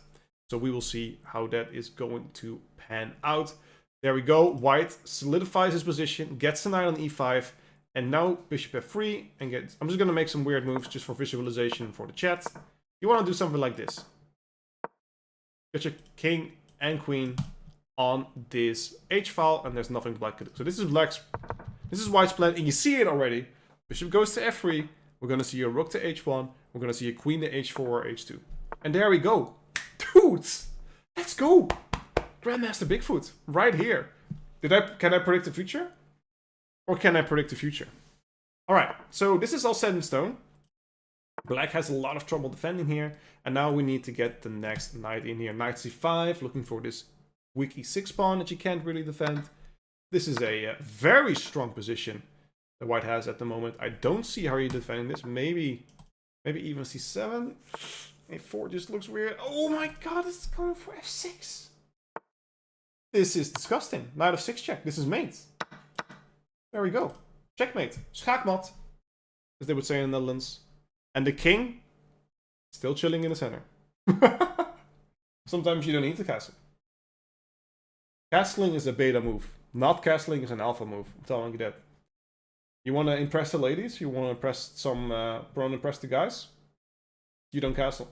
so we will see how that is going to pan out. There we go. White solidifies his position, gets the knight on e5, and now bishop f3. And I'm just gonna make some weird moves just for visualization for the chat. You want to do something like this. Get your king and queen on this h-file, and there's nothing black could do. So this is white's plan, and you see it already. Bishop goes to f3. We're gonna see a rook to h1. We're gonna see a queen to h4 or h2. And there we go. Dudes! Let's go! Grandmaster Bigfoot, right here. Can I predict the future? Or can I predict the future? Alright, so this is all set in stone. Black has a lot of trouble defending here. And now we need to get the next knight in here. Knight c5, looking for this weak e6 pawn that you can't really defend. This is a very strong position that white has at the moment. I don't see how you're defending this. Maybe even c7. a4 just looks weird. Oh my god, it's going for f6. This is disgusting. Knight of 6 check. This is mate. There we go. Checkmate. Schaakmat, as they would say in the Netherlands. And the king, still chilling in the center. Sometimes you don't need to castle. Castling is a beta move. Not castling is an alpha move. I'm telling you that. You want to impress the ladies? You want to impress some, want to impress the guys? You don't castle.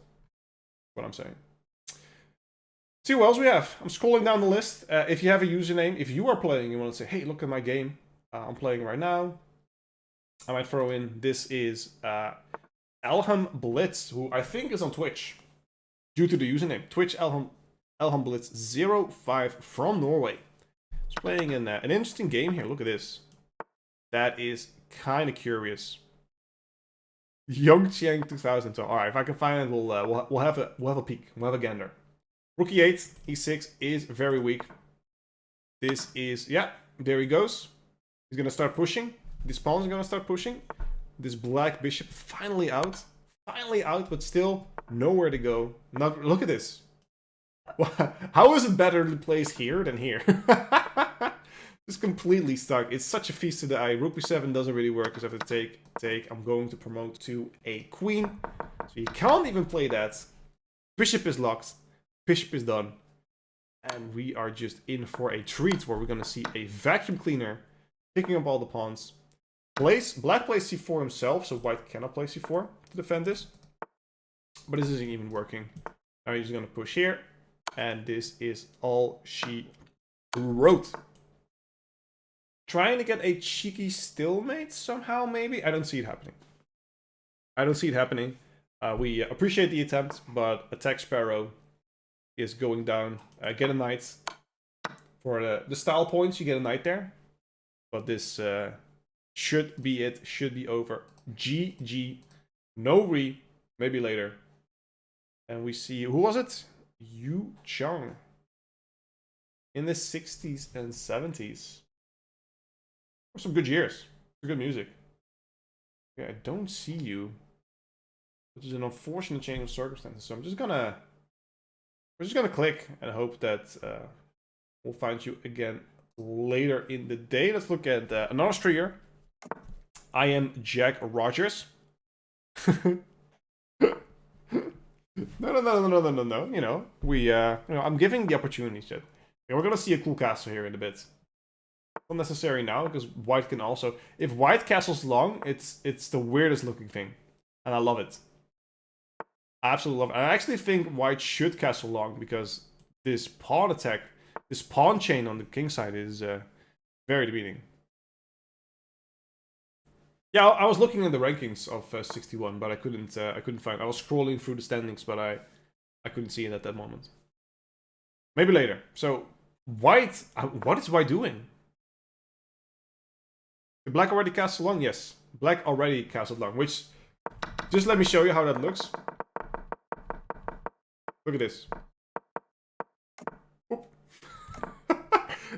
What I'm saying. See what else we have. I'm scrolling down the list. If you have a username, if you are playing, you want to say, hey, look at my game. I'm playing right now. I might throw in, this is Elham Blitz, who I think is on Twitch. Due to the username. Twitch Elham Blitz 05 from Norway. He's playing an interesting game here. Look at this. That is kind of curious. Young Chiang 2000. So, all right, if I can find it, we'll have a peek. We'll have a gander. Rookie 8, E6 is very weak. This is, yeah, there he goes. He's gonna start pushing. This pawn's gonna start pushing. This black bishop finally out, but still nowhere to go. Look at this. How is it better to place here than here? Just completely stuck. It's such a feast to the eye. Rook b7 doesn't really work because I have to take. I'm going to promote to a queen. So you can't even play that. Bishop is locked. Bishop is done. And we are just in for a treat where we're going to see a vacuum cleaner picking up all the pawns. Black plays c4 himself, so white cannot play c4 to defend this. But this isn't even working. Now he's going to push here. And this is all she wrote. Trying to get a cheeky stalemate somehow, maybe? I don't see it happening. We appreciate the attempt, but attack Sparrow is going down. Get a knight. For the style points, you get a knight there. But this should be it. Should be over. GG. No re. Maybe later. And we see... Who was it? Yu Chang. In the 60s and 70s. Some good years. Good music. Yeah, I don't see you. Which is an unfortunate change of circumstances. So we're just gonna click and hope that we'll find you again later in the day. Let's look at another streamer. I am Jack Rogers. No. You know, I'm giving the opportunities. Yeah, we're gonna see a cool castle here in a bit. Not necessary now, because white can also... If white castles long, it's the weirdest looking thing. And I love it. I absolutely love it. I actually think white should castle long, because this pawn attack, this pawn chain on the king side is very demeaning. Yeah, I was looking at the rankings of 61, but I couldn't find... I was scrolling through the standings, but I couldn't see it at that moment. Maybe later. So, white... What is white doing? Did black already castle long? Yes. Black already castled long, which... Just let me show you how that looks. Look at this.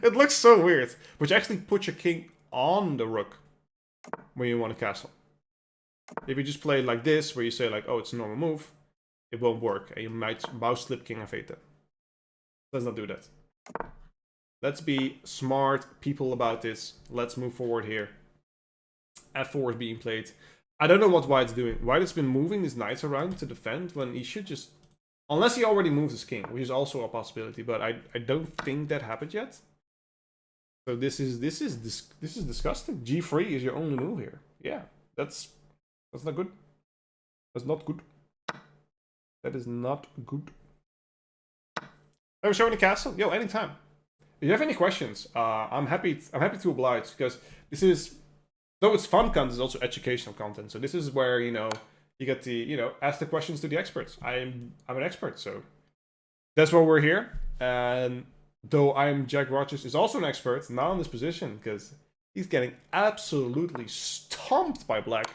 It looks so weird. But you actually put your king on the rook when you want to castle. If you just play it like this, where you say like, oh, it's a normal move, it won't work. And you might mouse slip king f8 then. Let's not do that. Let's be smart people about this. Let's move forward here. f4 is being played. I don't know what white's doing. White has been moving his knights around to defend when he should just... Unless he already moved his king, which is also a possibility, but I don't think that happened yet. So this is disgusting. G3 is your only move here. Yeah, that's not good. That's not good. That is not good. Are we showing the castle? Yo, anytime. If you have any questions, I'm happy to oblige, because this is, though it's fun content, it's also educational content. So this is where, you know, you get to, ask the questions to the experts. I'm an expert, so that's why we're here. And though Jack Rogers is also an expert, not in this position, because he's getting absolutely stomped by black.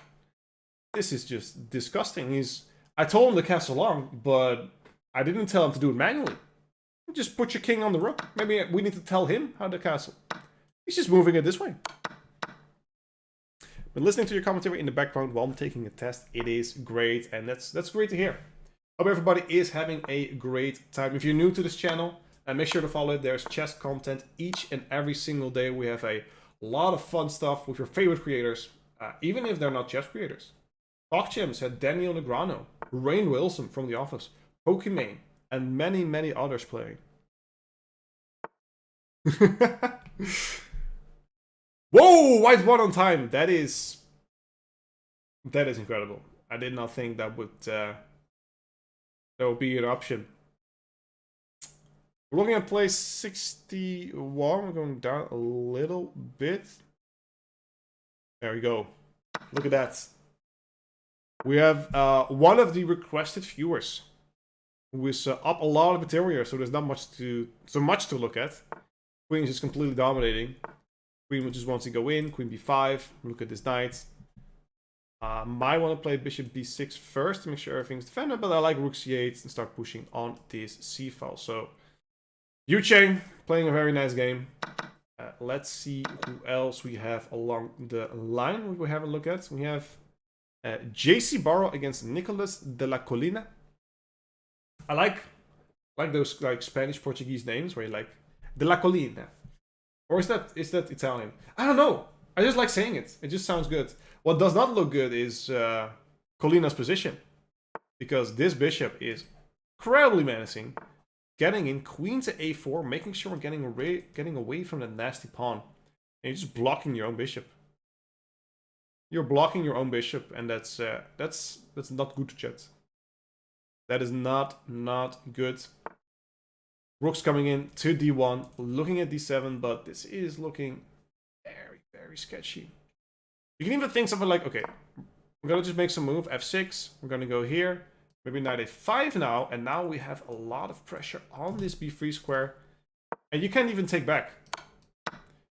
This is just disgusting. I told him to castle long, but I didn't tell him to do it manually. Just put your king on the rook. Maybe we need to tell him how to castle. He's just moving it this way. Been listening to your commentary in the background while I'm taking a test. It is great, and that's great to hear. Hope everybody is having a great time. If you're new to this channel, make sure to follow it. There's chess content each and every single day. We have a lot of fun stuff with your favorite creators, even if they're not chess creators. PogChamps had Daniel Negreanu, Rainn Wilson from The Office, Pokimane, and many, many others playing. Whoa! White won on time. That is incredible. I did not think that would be an option. We're looking at place 61. We're going down a little bit. There we go. Look at that. We have one of the requested viewers who is up a lot of material, so there's not much to look at. Queen is just completely dominating. Queen just wants to go in. Queen b5. Look at this knight. Might want to play bishop b6 first to make sure everything's defended, but I like rook c8 and start pushing on this c file. So Yu Cheng playing a very nice game. Let's see who else we have along the line we have a look at. We have JC Barrow against Nicolas de la Colina. I like those like Spanish Portuguese names where you like de la Colina. Or is that Italian? I don't know. I just like saying it. It just sounds good. What does not look good is Colina's position, because this bishop is incredibly menacing. Getting in queen to a4, making sure we're getting away from the nasty pawn, and you're just blocking your own bishop. You're blocking your own bishop, and that's not good, chat. That is not good. Rook's coming in to d1, looking at d7, but this is looking very sketchy. You can even think something like, okay, we're gonna just make some move, f6. We're gonna go here. Maybe knight a5 now, and now we have a lot of pressure on this b3 square. And you can't even take back.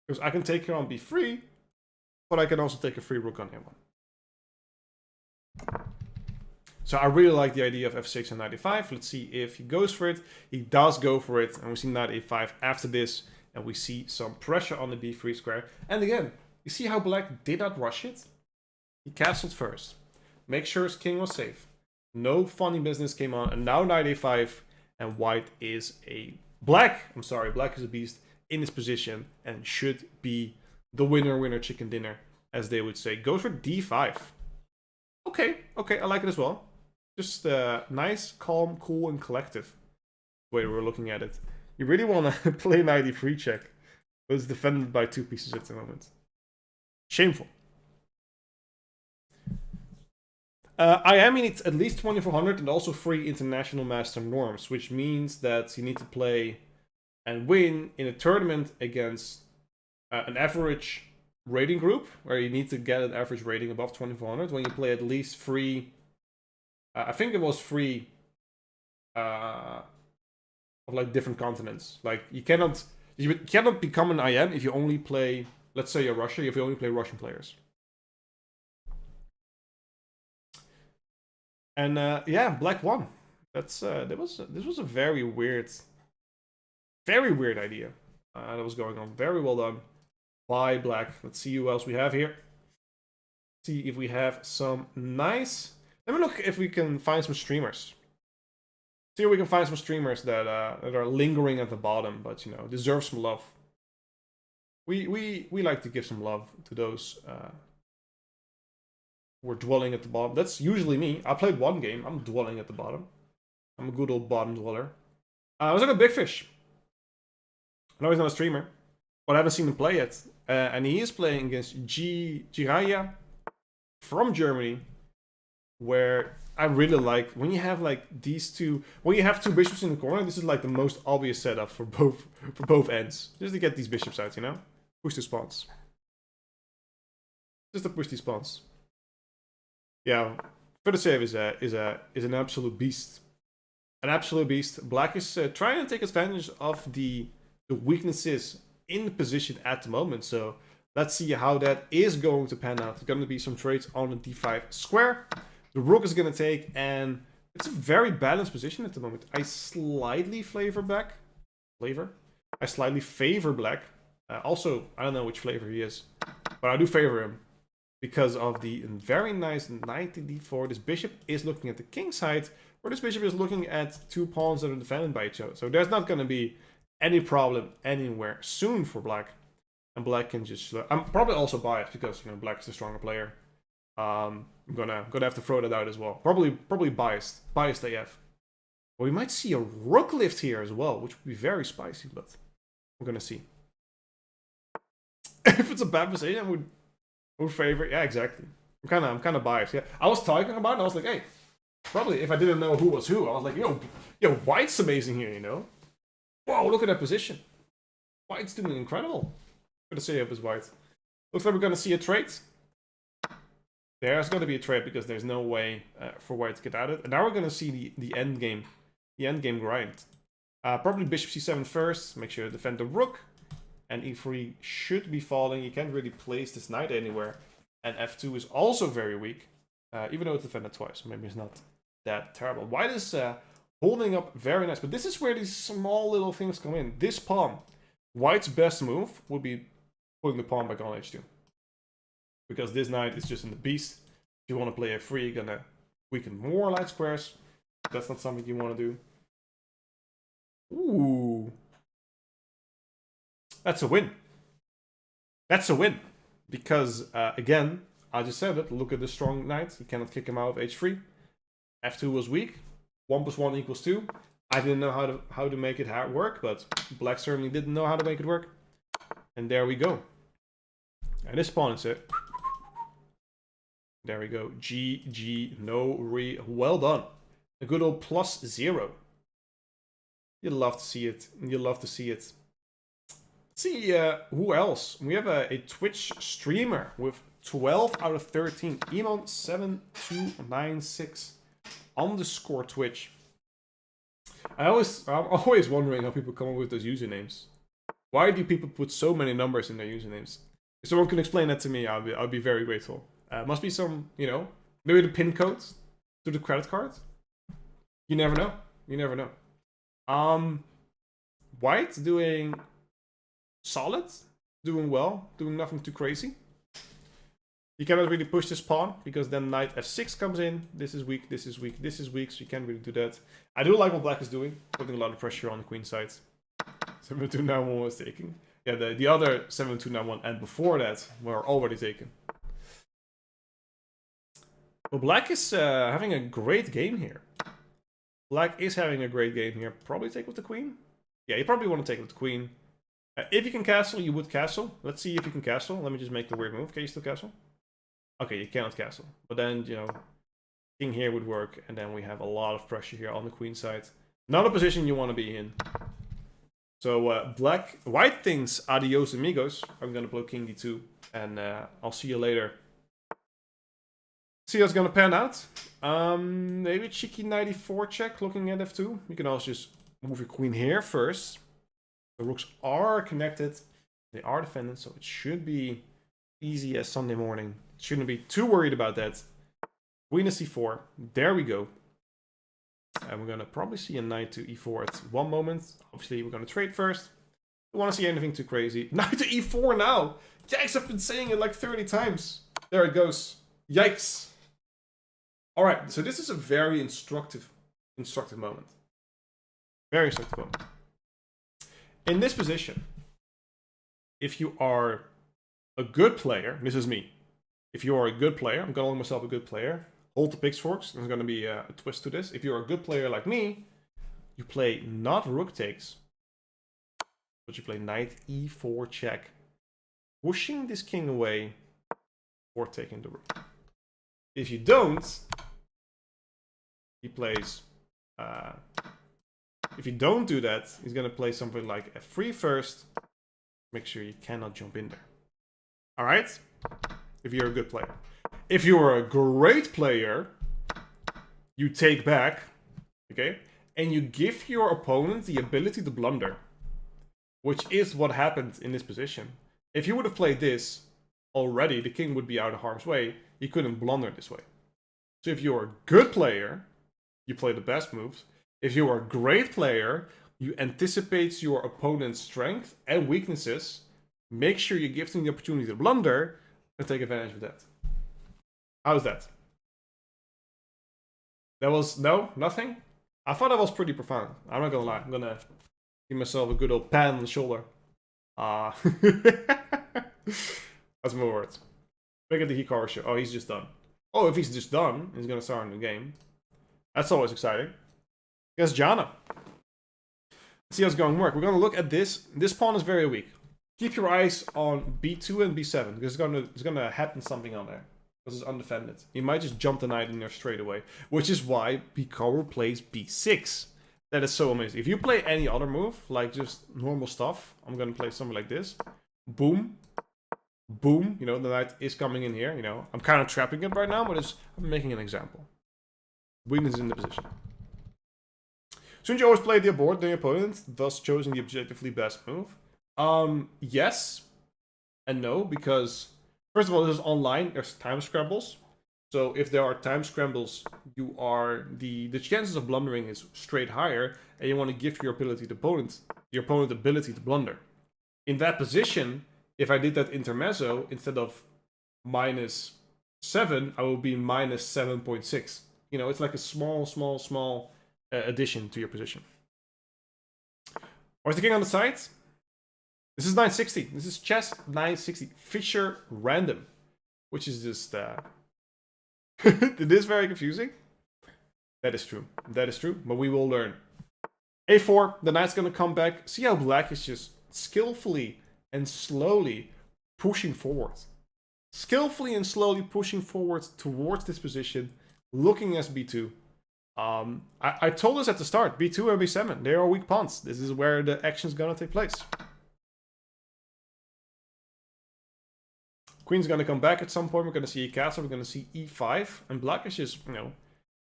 Because I can take here on b3, but I can also take a free rook on him. So I really like the idea of f6 and knight a5. Let's see if he goes for it. He does go for it, and we see knight a5 after this, and we see some pressure on the b3 square. And again, you see how black did not rush it? He castled first. Make sure his king was safe. No funny business came on, and now knight a5, and white is black is a beast in this position and should be the winner chicken dinner, as they would say. Goes for d5. Okay, I like it as well. Just nice, calm, cool, and collective way we're looking at it. You really want to play knight e3 check, but it's defended by 2 pieces at the moment. Shameful. I am in at least 2400 and also 3 international master norms, which means that you need to play and win in a tournament against an average rating group, where you need to get an average rating above 2400 when you play at least 3. I think it was 3 of like different continents. Like you cannot become an IM if you only play, let's say you're Russia, if you only play Russian players. And yeah, black won. This was a very weird idea that was going on. Very well done by black. Let's see who else we have here. See if we have some nice. Let me look if we can find some streamers. See if we can find some streamers that are lingering at the bottom, but you know, deserve some love. We like to give some love to those who are dwelling at the bottom. That's usually me. I played one game. I'm dwelling at the bottom. I'm a good old bottom dweller. I was like a Big Fish. I know he's not a streamer, but I haven't seen him play yet. And he is playing against Jiraya from Germany, where I really like when you have like these two. When you have 2 bishops in the corner, this is like the most obvious setup for both ends, just to get these bishops out. You know, push the spawns. Just to push these spawns. Yeah, Fedorsev is an absolute beast. An absolute beast. Black is trying to take advantage of the weaknesses in the position at the moment. So let's see how that is going to pan out. There's going to be some trades on the d5 square. The rook is going to take, and it's a very balanced position at the moment. I slightly favor black. I slightly favor black. Also, I don't know which flavor he is, but I do favor him because of the very nice knight in d4. This bishop is looking at the king side, where this bishop is looking at 2 pawns that are defended by each other. So there's not going to be any problem anywhere soon for black. And black can just... I'm probably also biased because, you know, black is the stronger player. I'm gonna have to throw that out as well. Probably biased AF. Well, we might see a rook lift here as well, which would be very spicy, but we're gonna see. If it's a bad position, I would favor. Yeah, exactly. I'm kind of biased. Yeah, I was talking about it. And I was like, hey, probably if I didn't know who was who, I was like, yo, White's amazing here. You know, whoa, look at that position. White's doing incredible. For the city of his White. Looks like we're gonna see a trade. There's gonna be a trade because there's no way for White to get out of it. And now we're gonna see the end game grind. Probably bishop c7 first. Make sure to defend the rook. And e3 should be falling. You can't really place this knight anywhere. And f2 is also very weak. Even though it's defended twice. Maybe it's not that terrible. White is holding up very nice. But this is where these small little things come in. This pawn. White's best move would be putting the pawn back on h2. Because this knight is just in the beast. If you want to play f3, you're going to weaken more light squares. That's not something you want to do. Ooh. That's a win. That's a win. Because, again, I just said it. Look at the strong knight. You cannot kick him out of h3. f2 was weak. 1 + 1 = 2. I didn't know how to make it work, but black certainly didn't know how to make it work. And there we go. And this pawn is it. There we go. GG. No re. Well done. A good old +0. You'd love to see it. You'd love to see it. See who else? We have a Twitch streamer with 12 out of 13. Emon7296 _Twitch. I'm always wondering how people come up with those usernames. Why do people put so many numbers in their usernames? If someone can explain that to me, I'll be very grateful. Must be some, maybe the pin codes to the credit card. You never know. You never know. White doing solid, doing well, doing nothing too crazy. You cannot really push this pawn because then knight f6 comes in. This is weak, this is weak, this is weak, so you can't really do that. I do like what black is doing, putting a lot of pressure on the queen side. 7-2-9-1 was taken. Yeah, the other 7-2-9-1 and before that were already taken. Well, black is having a great game here. Black is having a great game here. Probably take with the queen. Yeah, you probably want to take with the queen. If you can castle, you would castle. Let's see if you can castle. Let me just make the weird move. Can you still castle? Okay, you cannot castle. But then, king here would work. And then we have a lot of pressure here on the queen side. Not a position you want to be in. So, white thinks adios amigos. I'm going to blow king d2. And I'll see you later. See how it's going to pan out. Maybe cheeky knight e4 check looking at f2. You can also just move your queen here first. The rooks are connected. They are defended, so it should be easy as Sunday morning. Shouldn't be too worried about that. Queen is c4. There we go. And we're going to probably see a knight to e4 at one moment. Obviously, we're going to trade first. Don't want to see anything too crazy. Knight to e4 now. Yikes, I've been saying it like 30 times. There it goes. Yikes. All right, so this is a very instructive moment. Very instructive moment. In this position, if you are a good player, this is me. If you are a good player, I'm calling myself a good player. Hold the pitchforks. There's going to be a twist to this. If you're a good player like me, you play not rook takes, but you play knight e4 check, pushing this king away or taking the rook. If you don't, he plays. If you don't do that, he's going to play something like f3 first. Make sure you cannot jump in there. All right? If you're a good player. If you're a great player, you take back, okay? And you give your opponent the ability to blunder, which is what happened in this position. If you would have played this already, the king would be out of harm's way. He couldn't blunder this way. So if you're a good player, you play the best moves. If you're a great player, you anticipate your opponent's strength and weaknesses. Make sure you give them the opportunity to blunder and take advantage of that. How's that? That was, no? Nothing? I thought that was pretty profound. I'm not gonna lie. I'm gonna give myself a good old pat on the shoulder. That's more words. Look at the Hikaru show. Oh, he's just done. Oh, if he's just done, he's gonna start a new game. That's always exciting. Against Jana. Let's see how it's going to work. We're going to look at this. This pawn is very weak. keep your eyes on b2 and b7 because it's gonna happen something on there because it's undefended. You might just jump the knight in there straight away, which is why Picaro plays b6. That is so amazing. If you play any other move, like just normal stuff, I'm gonna play something like this. Boom, boom. You know, the knight is coming in here. You know, I'm kind of trapping it right now, but I'm making an example. Weakness in the position. Shouldn't you always play the abort than your opponent, thus choosing the objectively best move? Yes and no, because first of all, this is online. There's time scrambles, so if there are time scrambles, you are the chances of blundering is straight higher, and you want to give your opponent ability to blunder. In that position, if I did that intermezzo instead of -7, I will be -7.6. You know, it's like a small addition to your position. Where's the king on the side? This is 960. This is chess 960. Fischer Random. Which is just... it is very confusing. That is true. That is true. But we will learn. A4. The knight's going to come back. See how black is just skillfully and slowly pushing forward. Skillfully and slowly pushing forward towards this position. Looking as b2. I told us at the start. b2 and b7. They are weak pawns. This is where the action is going to take place. Queen's going to come back at some point. We're going to see a castle. We're going to see e5. And black is just, you know,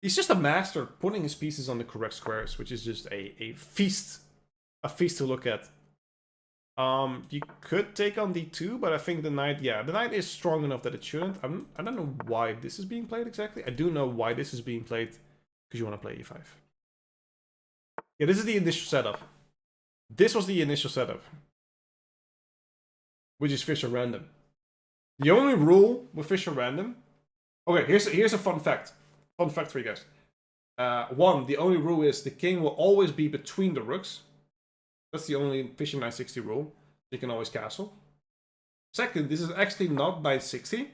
he's just a master putting his pieces on the correct squares, which is just a feast. A feast to look at. You could take on d2, but I think the knight, yeah, the knight is strong enough that it shouldn't. I don't know why this is being played exactly. I do know why this is being played, because you want to play e5. Yeah, this is the initial setup. This was the initial setup, which is Fischer Random. The only rule with Fischer Random... Okay, here's a fun fact. Fun fact for you guys. One, the only rule is the king will always be between the rooks. That's the only Fischer 960 rule. You can always castle. Second, this is actually not 960.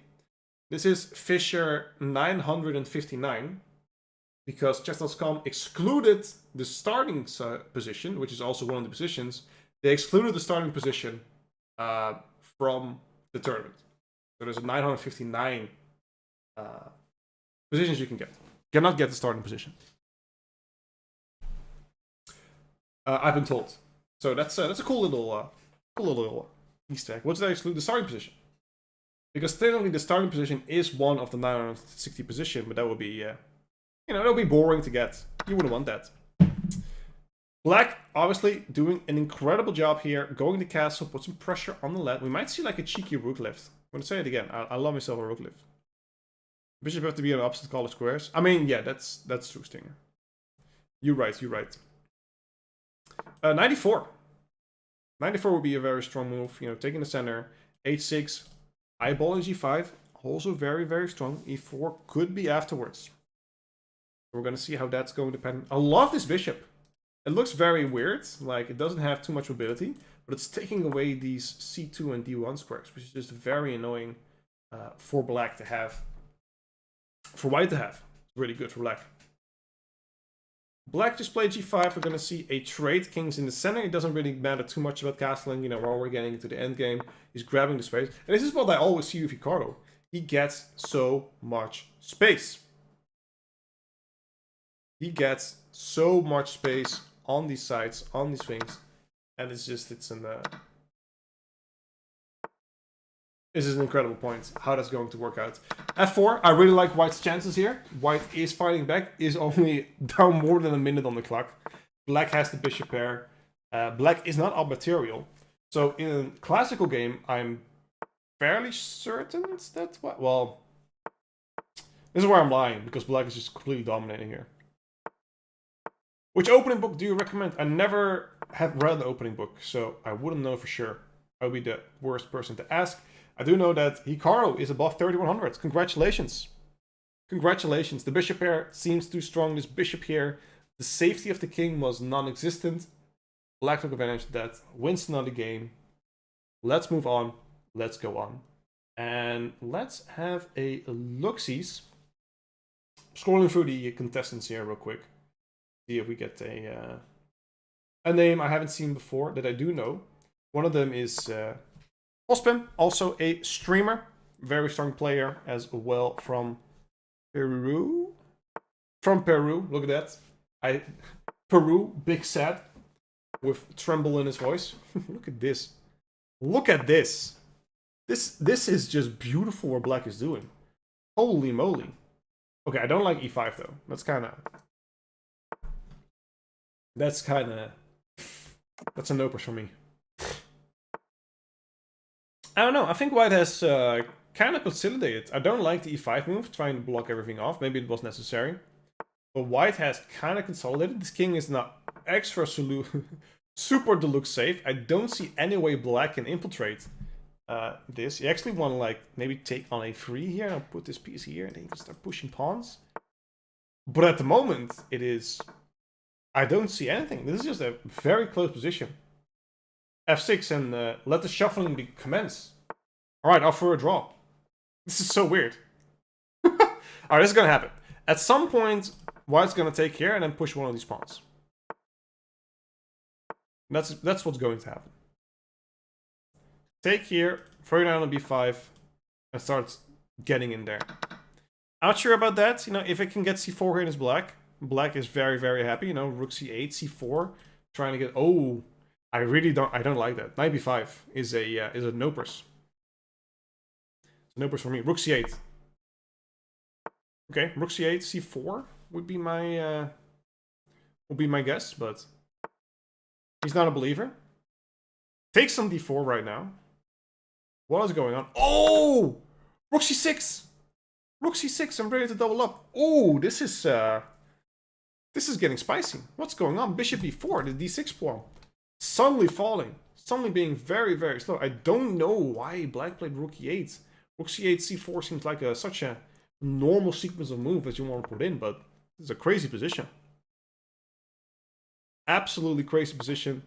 This is Fischer 959. Because Chess.com excluded the starting position, which is also one of the positions. They excluded the starting position from the tournament. So there's a 959 positions you can get. You cannot get the starting position. I've been told. So that's a cool little Easter egg. What did I exclude? The starting position. Because technically the starting position is one of the 960 position, but that would be, you know, that would be boring to get. You wouldn't want that. Black, obviously, doing an incredible job here. Going to castle, put some pressure on the left. We might see like a cheeky rook lift. I'm going to say it again. I love myself a rook lift. Bishop have to be on opposite color squares. I mean, yeah, that's true, Stinger. You're right, you're right. 94. 94 would be a very strong move. You know, taking the center. h6. Eyeballing g5. Also very, very strong. e4 could be afterwards. We're going to see how that's going to depend. I love this bishop. It looks very weird. Like, it doesn't have too much mobility. But it's taking away these c2 and d1 squares. Which is just very annoying for black to have. For white to have. It's really good for black. Black just played g5. We're going to see a trade. King's in the center. It doesn't really matter too much about castling. You know, while we're getting into the end game, he's grabbing the space. And this is what I always see with Ricardo. He gets so much space. He gets so much space on these sides, on these wings. And it's just, this is an incredible point. How that's going to work out. f4, I really like White's chances here. White is fighting back, is only down more than a minute on the clock. Black has the bishop pair. Black is not up material. So in a classical game, I'm fairly certain that's what. Well, this is where I'm lying, because black is just completely dominating here. Which opening book do you recommend? I never have read the opening book, so I wouldn't know for sure. I would be the worst person to ask. I do know that Hikaru is above 3100. Congratulations. Congratulations. The bishop pair seems too strong. This bishop here, the safety of the king was non-existent. Black took advantage of that. Wins another game. Let's move on. Let's go on. And let's have a look-sees. Scrolling through the contestants here real quick. See if we get a name I haven't seen before that I do know. One of them is Ospin, also a streamer, very strong player as well from Peru. From Peru, look at that. Peru, big sad, with tremble in his voice. Look at this. Look at this. This is just beautiful what Black is doing. Holy moly. Okay, I don't like e5 though. That's kind of that's a no-push for me. I don't know. I think White has kind of consolidated. I don't like the e5 move, trying to block everything off. Maybe it was necessary. But White has kind of consolidated. This king is not extra super deluxe safe. I don't see any way Black can infiltrate this. You actually want to like maybe take on a3 here and put this piece here and then you can start pushing pawns. But at the moment, it is... I don't see anything. This is just a very close position. f6 and let the shuffling commence. Alright, off for a draw. This is so weird. Alright, this is gonna happen. At some point, White's gonna take here and then push one of these pawns. That's what's going to happen. Take here, throw down on b5, and start getting in there. I'm not sure about that. You know, if it can get c4 here in his black, Black is very, very happy. You know, rook c8, c4, trying to get... Oh, I don't like that. Knight b5 is a no-purse. It's a no-purse for me. Rook c8. Okay, rook c8, c4 would be my guess, but he's not a believer. Takes some d4 right now. What is going on? Oh! Rook c6! Rook c6, I'm ready to double up. Oh, this is getting spicy. What's going on? Bishop e4, the d6 pawn. Suddenly falling. Suddenly being very, very slow. I don't know why Black played rook e8. Rook c8, c4 seems like such a normal sequence of moves that you want to put in, but it's a crazy position. Absolutely crazy position.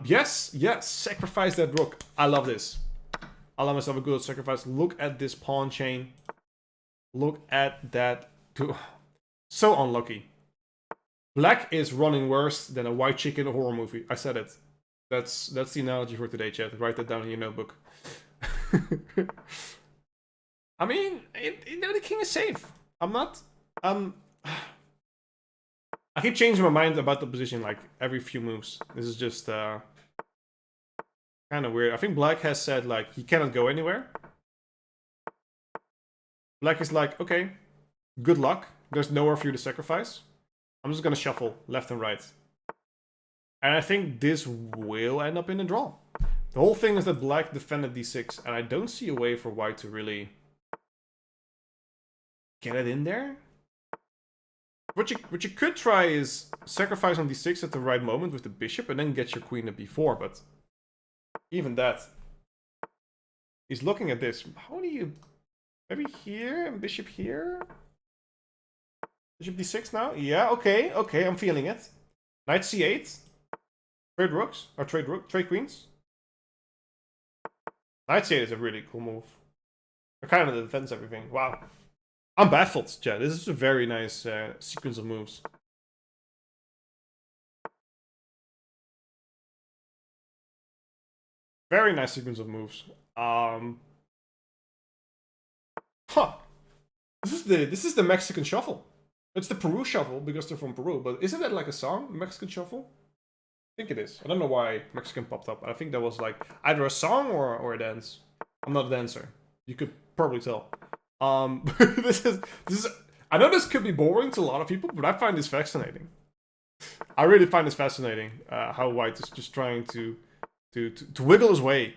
Yes, sacrifice that rook. I love this. I love myself a good sacrifice. Look at this pawn chain. Look at that. So unlucky. Black is running worse than a white chicken horror movie. I said it. That's the analogy for today, chat. Write that down in your notebook. I mean, the king is safe. I keep changing my mind about the position like every few moves. This is just kind of weird. I think Black has said like he cannot go anywhere. Black is like, okay, good luck. There's nowhere for you to sacrifice. I'm just gonna shuffle left and right. And I think this will end up in a draw. The whole thing is that Black defended d6, and I don't see a way for White to really get it in there. What you could try is sacrifice on d6 at the right moment with the bishop, and then get your queen at b4, but even that. He's looking at this. How do you... Maybe here, and bishop here? Bishop d6 now? Yeah, okay, I'm feeling it. Knight c8. Trade rooks, or trade queens. Knight c8 is a really cool move. It kind of defends everything. Wow. I'm baffled, chat. This is a very nice sequence of moves. Very nice sequence of moves. This is the Mexican shuffle. It's the Peru shuffle because they're from Peru, but isn't that like a song, Mexican shuffle? I think it is. I don't know why Mexican popped up. I think that was like either a song or a dance. I'm not a dancer. You could probably tell. This is. I know this could be boring to a lot of people, but I find this fascinating. I really find this fascinating. How White is just trying to wiggle his way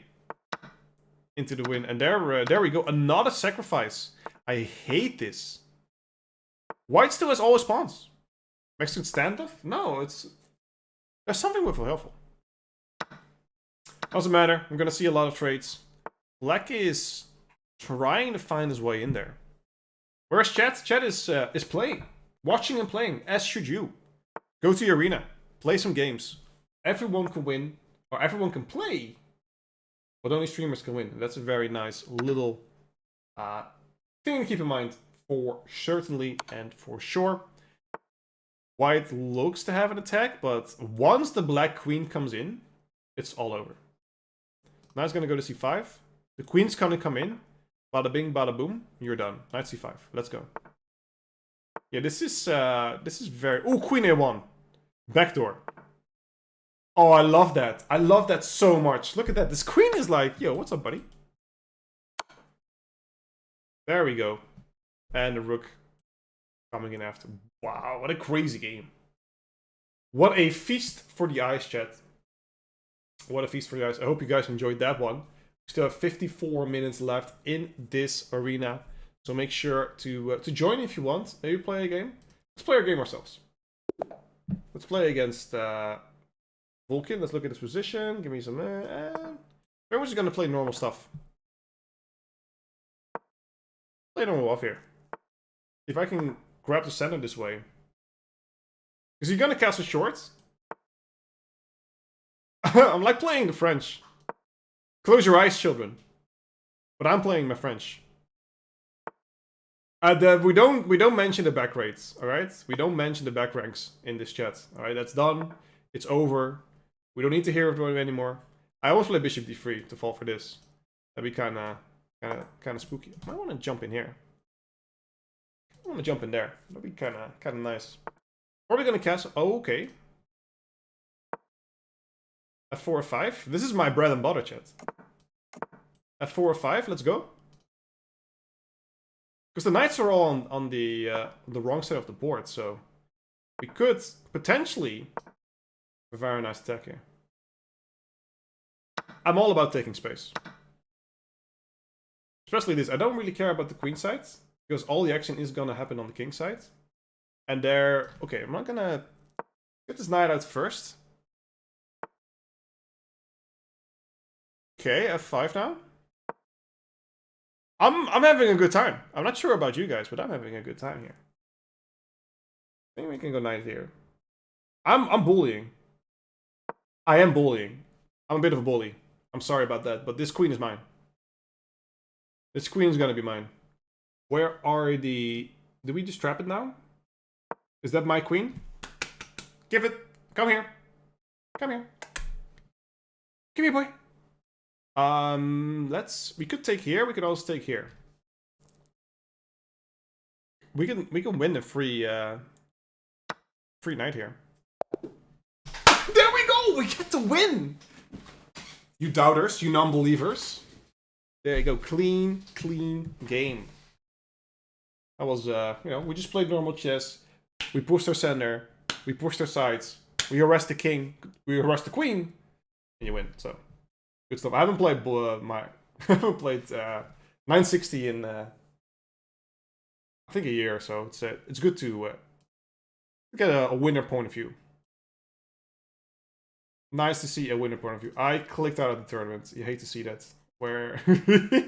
into the win, and there we go. Another sacrifice. I hate this. White still has all his pawns. Mexican standoff? No, there's something with helpful. Doesn't matter. I'm gonna see a lot of trades. Black is trying to find his way in there. Whereas Chat is playing, watching and playing, as should you. Go to the arena, play some games. Everyone can win, or everyone can play, but only streamers can win. That's a very nice little thing to keep in mind for certainly and for sure. White looks to have an attack, but once the black queen comes in, it's all over. Knight's gonna go to c5. The queen's gonna come in. Bada bing, bada boom. You're done. Knight c5. Let's go. Yeah, this is very... Oh, queen a1. Backdoor. Oh, I love that. I love that so much. Look at that. This queen is like, yo, what's up, buddy? There we go. And the rook coming in after. Wow, what a crazy game. What a feast for the eyes, chat. What a feast for the eyes. I hope you guys enjoyed that one. We still have 54 minutes left in this arena. So make sure to join if you want. Maybe play a game. Let's play our game ourselves. Let's play against Vulcan. Let's look at his position. Give me some... we're just going to play normal stuff. Play normal off here. If I can grab the center this way. Is he going to castle short? I'm like playing the French. Close your eyes, children. But I'm playing my French. We don't mention the back rates, alright? We don't mention the back ranks in this chat. Alright, that's done. It's over. We don't need to hear it anymore. I always play bishop d3 to fall for this. That'd be kinda spooky. I might want to jump in here. I want to jump in there. That'd be kinda nice. Probably gonna castle. Oh, okay. F4 or 5. This is my bread and butter, chat. F4 or 5. Let's go. Because the knights are all on the wrong side of the board, so we could potentially have a very nice attack here. I'm all about taking space. Especially this. I don't really care about the queen side, because all the action is gonna happen on the king side. And there... Okay, I'm not gonna get this knight out first. Okay, F5 now. I'm having a good time. I'm not sure about you guys, but I'm having a good time here. I think we can go knight here. I'm bullying. I am bullying. I'm a bit of a bully. I'm sorry about that, but this queen is mine. This queen is gonna be mine. Where are the... Did we just trap it now? Is that my queen? Give it. Come here. Come here. Come here, boy. We could take here. We could also take here. We can win the free knight here. There we go. We get to win. You doubters, you non-believers. There you go. Clean game. That was we just played normal chess. We pushed our center. We pushed our sides. We arrest the king. We arrest the queen, and you win. So. Good stuff. I haven't played I haven't played 960 in I think a year or so. It's good to get a winner point of view. Nice to see a winner point of view. I clicked out of the tournament. You hate to see that. Where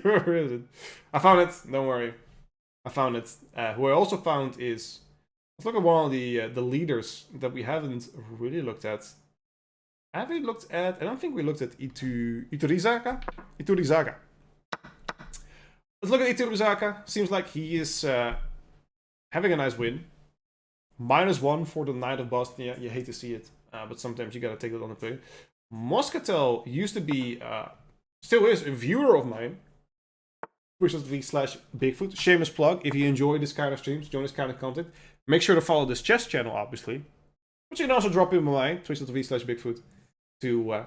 where is it? I found it. Don't worry. I found it. Who I also found is, let's look at one of the leaders that we haven't really looked at. Have we looked at... I don't think we looked at Iturizaka. Let's look at Iturizaka. Seems like he is having a nice win. -1 for the Knight of Bosnia. You hate to see it, but sometimes you gotta take it on the play. Moscatel used to be... still is a viewer of mine. Twitch.tv/Bigfoot. Shameless plug. If you enjoy this kind of streams, join this kind of content, make sure to follow this chess channel, obviously. But you can also drop in my Twitch.tv/Bigfoot. To,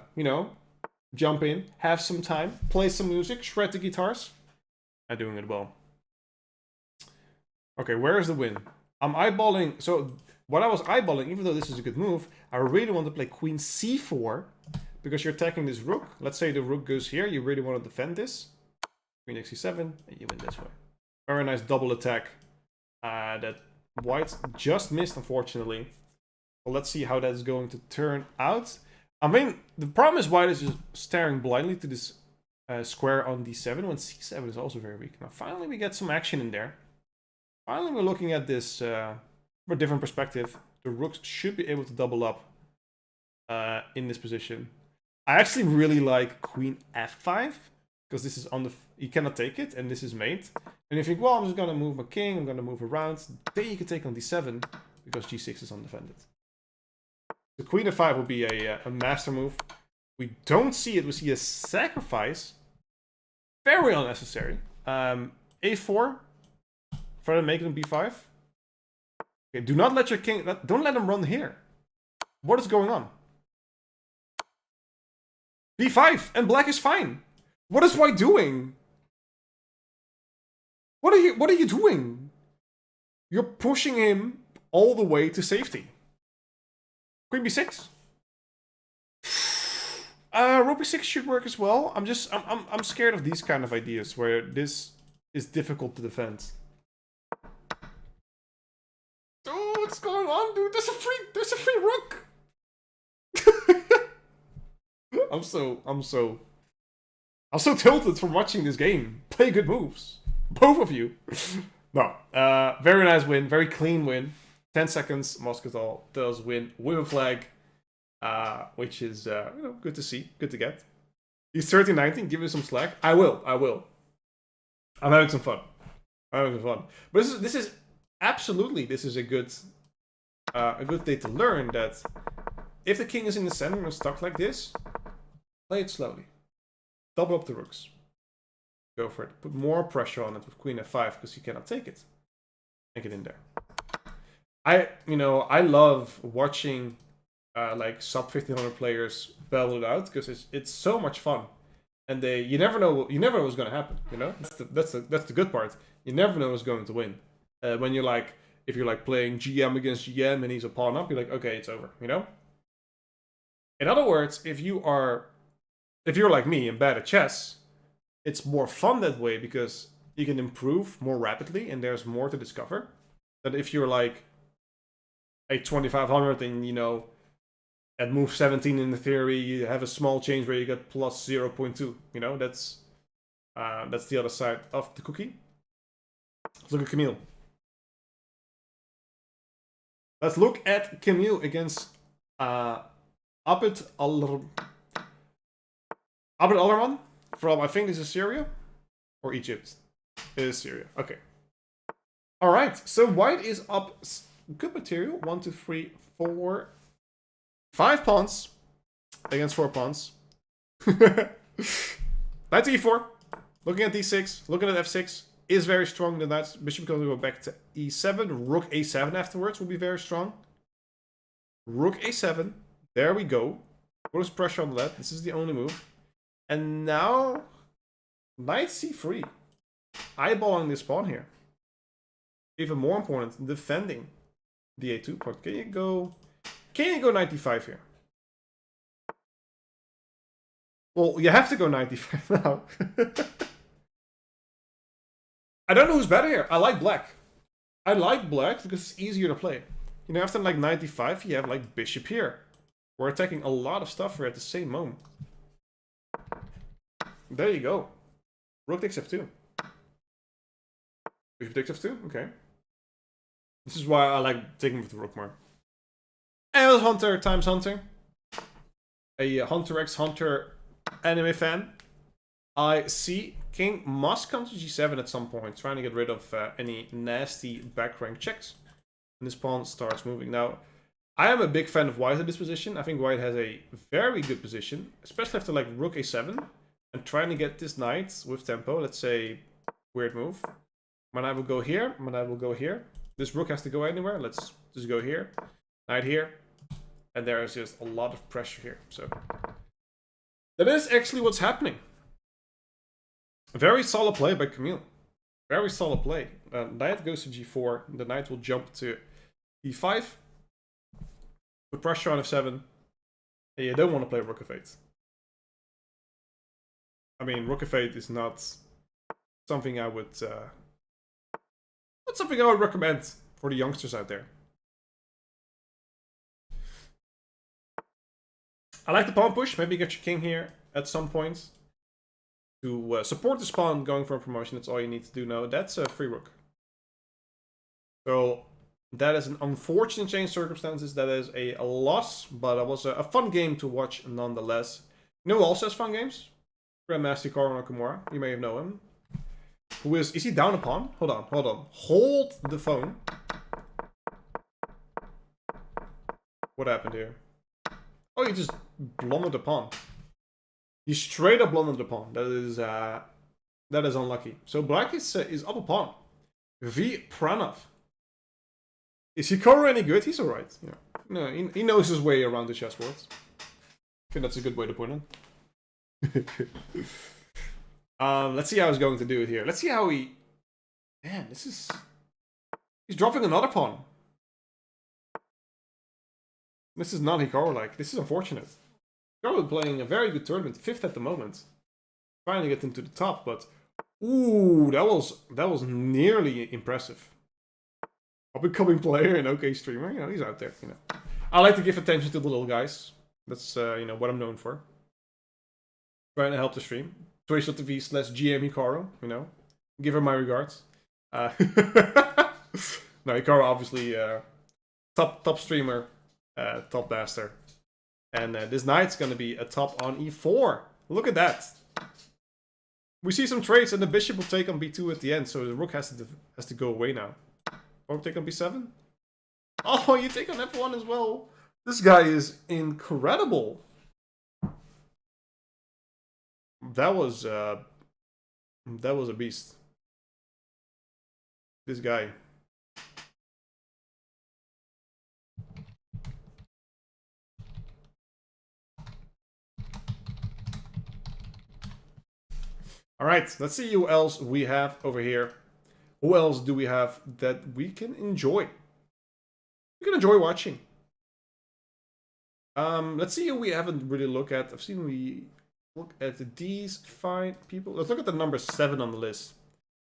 jump in, have some time, play some music, shred the guitars. I'm doing it well. Okay, where is the win? I'm eyeballing... So, what I was eyeballing, even though this is a good move, I really want to play queen c4, because you're attacking this rook. Let's say the rook goes here, you really want to defend this. Queen x7, and you win this way. Very nice double attack. That white just missed, unfortunately. Well, let's see how that's going to turn out. I mean, the problem is white is just staring blindly to this square on d7 when c7 is also very weak. Now, finally, we get some action in there. Finally, we're looking at this from a different perspective. The rooks should be able to double up in this position. I actually really like queen f5 because this is on the... You cannot take it, and this is mate. And you think, well, I'm just going to move my king, I'm going to move around. Then you can take on d7 because g6 is undefended. The queen f5 will be a master move. We don't see it. We see a sacrifice. Very unnecessary. A4. Further making him b5. Okay, do not let your king... Don't let him run here. What is going on? b5, and black is fine. What is white doing? What are you doing? You're pushing him all the way to safety. Queen b6. Rook b6 should work as well. I'm scared of these kind of ideas where this is difficult to defend. Oh, what's going on, dude? There's a free rook. I'm so tilted from watching this game. Play good moves, both of you. No, very nice win, very clean win. 10 seconds, Moscatel does win with a flag, which is good to see, good to get. He's 13-19. Give me some slack. I will. I'm having some fun. But this is absolutely a good day to learn that if the king is in the center and stuck like this, play it slowly. Double up the rooks. Go for it. Put more pressure on it with queen f5 because you cannot take it. Make it in there. I love watching like sub 1500 players battle it out because it's so much fun, and you never know what's gonna happen. That's the good part. You never know who's going to win. When you're like, if you're like playing GM against GM and he's a pawn up, you're like, okay, it's over. In other words, if you're like me and bad at chess, it's more fun that way because you can improve more rapidly and there's more to discover than if you're like a 2500 and at move 17 in the theory you have a small change where you get plus 0.2. That's the other side of the cookie. Let's look at Camille. Let's look at Camille against Abed Alderman from, I think this is Syria or Egypt. It is Syria. Okay. All right. So white is up. Good material. 1, 2, 3, 4, 5 pawns against 4 pawns. Knight to e4. Looking at d6. Looking at f6 is very strong. The knight's bishop can go back to e7. Rook a7 afterwards will be very strong. Rook a7. There we go. Put some pressure on that. This is the only move. And now knight c3. Eyeballing this pawn here. Even more important, defending the a2 part. Can you go knight d5 here? Well, you have to go knight d5 now. I don't know who's better here. I like black. I like black because it's easier to play. After like knight d5, you have like bishop here. We're attacking a lot of stuff here at the same moment. There you go. Rook takes f2. Bishop takes f2? Okay. This is why I like taking with the rook more. And it was Hunter times Hunter. A Hunter x Hunter anime fan. I see king must come to g7 at some point, trying to get rid of any nasty back rank checks. And this pawn starts moving. Now, I am a big fan of white at this position. I think white has a very good position, especially after like rook a7 and trying to get this knight with tempo. Let's say weird move. My knight will go here. My knight will go here. This rook has to go anywhere. Let's just go here. Knight here. And there is just a lot of pressure here. So that is actually what's happening. Very solid play by Camille. Very solid play. Knight goes to g4. The knight will jump to e5. Put pressure on f7. And you don't want to play rook f8. I mean, rook f8 is not something I would... not something I would recommend for the youngsters out there. I like the pawn push. Maybe get your king here at some point. To support this pawn going for a promotion, that's all you need to do now. That's a free rook. So that is an unfortunate change of circumstances. That is a loss, but it was a fun game to watch nonetheless. You know who also has fun games? Grandmaster Karo Nakamura. You may have known him. Who is he down a pawn? Hold on. Hold the phone. What happened here? Oh, you just blundered the pawn. He straight up blundered the pawn. That is unlucky. So black is up a pawn. V Pranav. Is Hikaru any good? He's alright. Yeah. No, he knows his way around the chessboard. I think that's a good way to put it. Let's see how he's going to do it here. Let's see how he... Man, this is... He's dropping another pawn. This is not Hikaru-like. This is unfortunate. Hikaru playing a very good tournament, 5th at the moment. Trying to get him to the top, but... Ooh, that was nearly impressive. Up-and-coming player and OK streamer, you know, he's out there, you know. I like to give attention to the little guys. That's, you know, what I'm known for. Trying to help the stream. Twitch.tv/GM Hikaru, you know. Give her my regards. No, Hikaru obviously top streamer, top master. And this knight's gonna be a top on e4. Look at that. We see some trades and the bishop will take on b2 at the end, so the rook has to go away now. Or take on b7? Oh, you take on f1 as well. This guy is incredible. That was a beast. This guy. All right, let's see who else we have over here. Who else do we have that we can enjoy? We can enjoy watching. Let's see who we haven't really looked at. I've seen we look at these 5 people. Let's look at the number 7 on the list.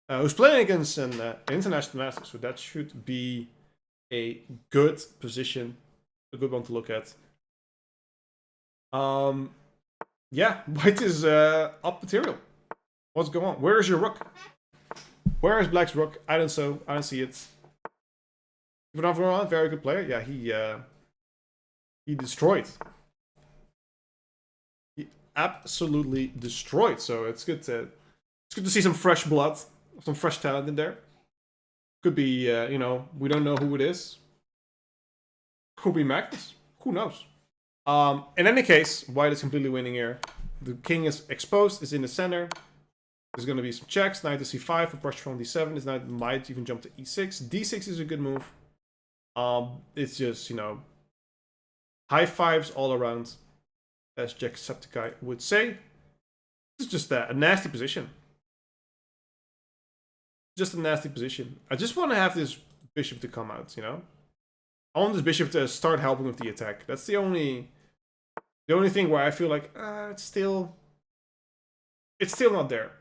Who's playing against an international master, so that should be a good position, a good one to look at. Yeah, white is up material. What's going on? Where is your rook? Where is black's rook? I don't see it. Very good player. Yeah, he destroyed. He absolutely destroyed. So it's good to see some fresh blood, some fresh talent in there. Could be, you know, we don't know who it is. Could be Magnus. Who knows? In any case, white is completely winning here. The king is exposed, is in the center. There's going to be some checks. Knight to c5 for pressure from d7. This knight might even jump to e6. d6 is a good move. It's just, you know, high fives all around, as Jacksepticeye would say. It's just a nasty position. Just a nasty position. I just want to have this bishop to come out, you know? I want this bishop to start helping with the attack. That's the only thing where I feel like, it's still not there.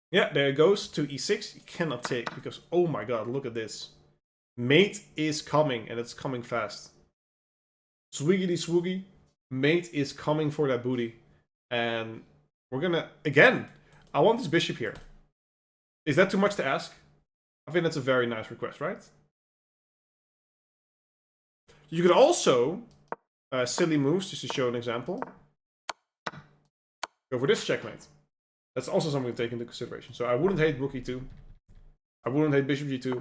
Yeah, there it goes to e6. You cannot take because, oh my god, look at this. Mate is coming, and it's coming fast. Swiggity swoogie. Mate is coming for that booty. And we're gonna, again, I want this bishop here. Is that too much to ask? I think that's a very nice request, right? You could also, silly moves, just to show an example. Go for this checkmate. That's also something to take into consideration. So I wouldn't hate rook e2. I wouldn't hate bishop g2.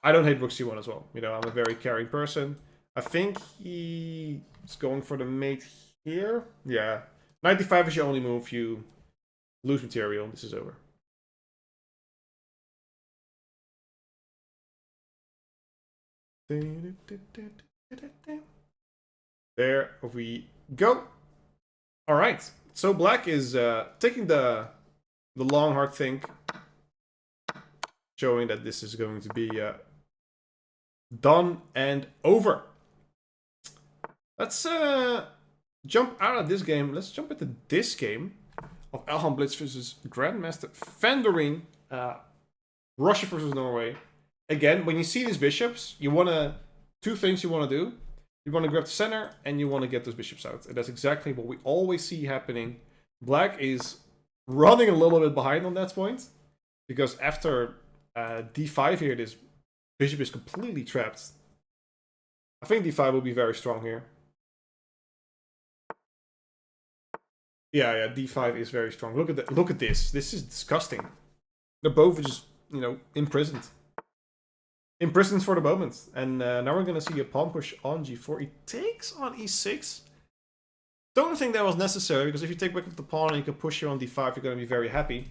I don't hate rook c1 as well. You know, I'm a very caring person. I think he's going for the mate here. Yeah. 95 is your only move. You lose material. This is over. There we go. All right. So black is taking the long hard think, showing that this is going to be done and over. Let's jump out of this game. Let's jump into this game of Elhan Blitz versus Grandmaster Fendorin, Russia versus Norway. Again, when you see these bishops, you want to, 2 things you want to do. You want to grab the center, and you want to get those bishops out. And that's exactly what we always see happening. Black is running a little bit behind on that point, because after d5 here, this bishop is completely trapped. I think d5 will be very strong here. Yeah, d5 is very strong. Look at that. Look at this. This is disgusting. They're both just, you know, imprisoned. Imprisoned for the moment. And now we're going to see a pawn push on g4. He takes on e6. Don't think that was necessary, because if you take back with the pawn and you can push here on d5, you're going to be very happy,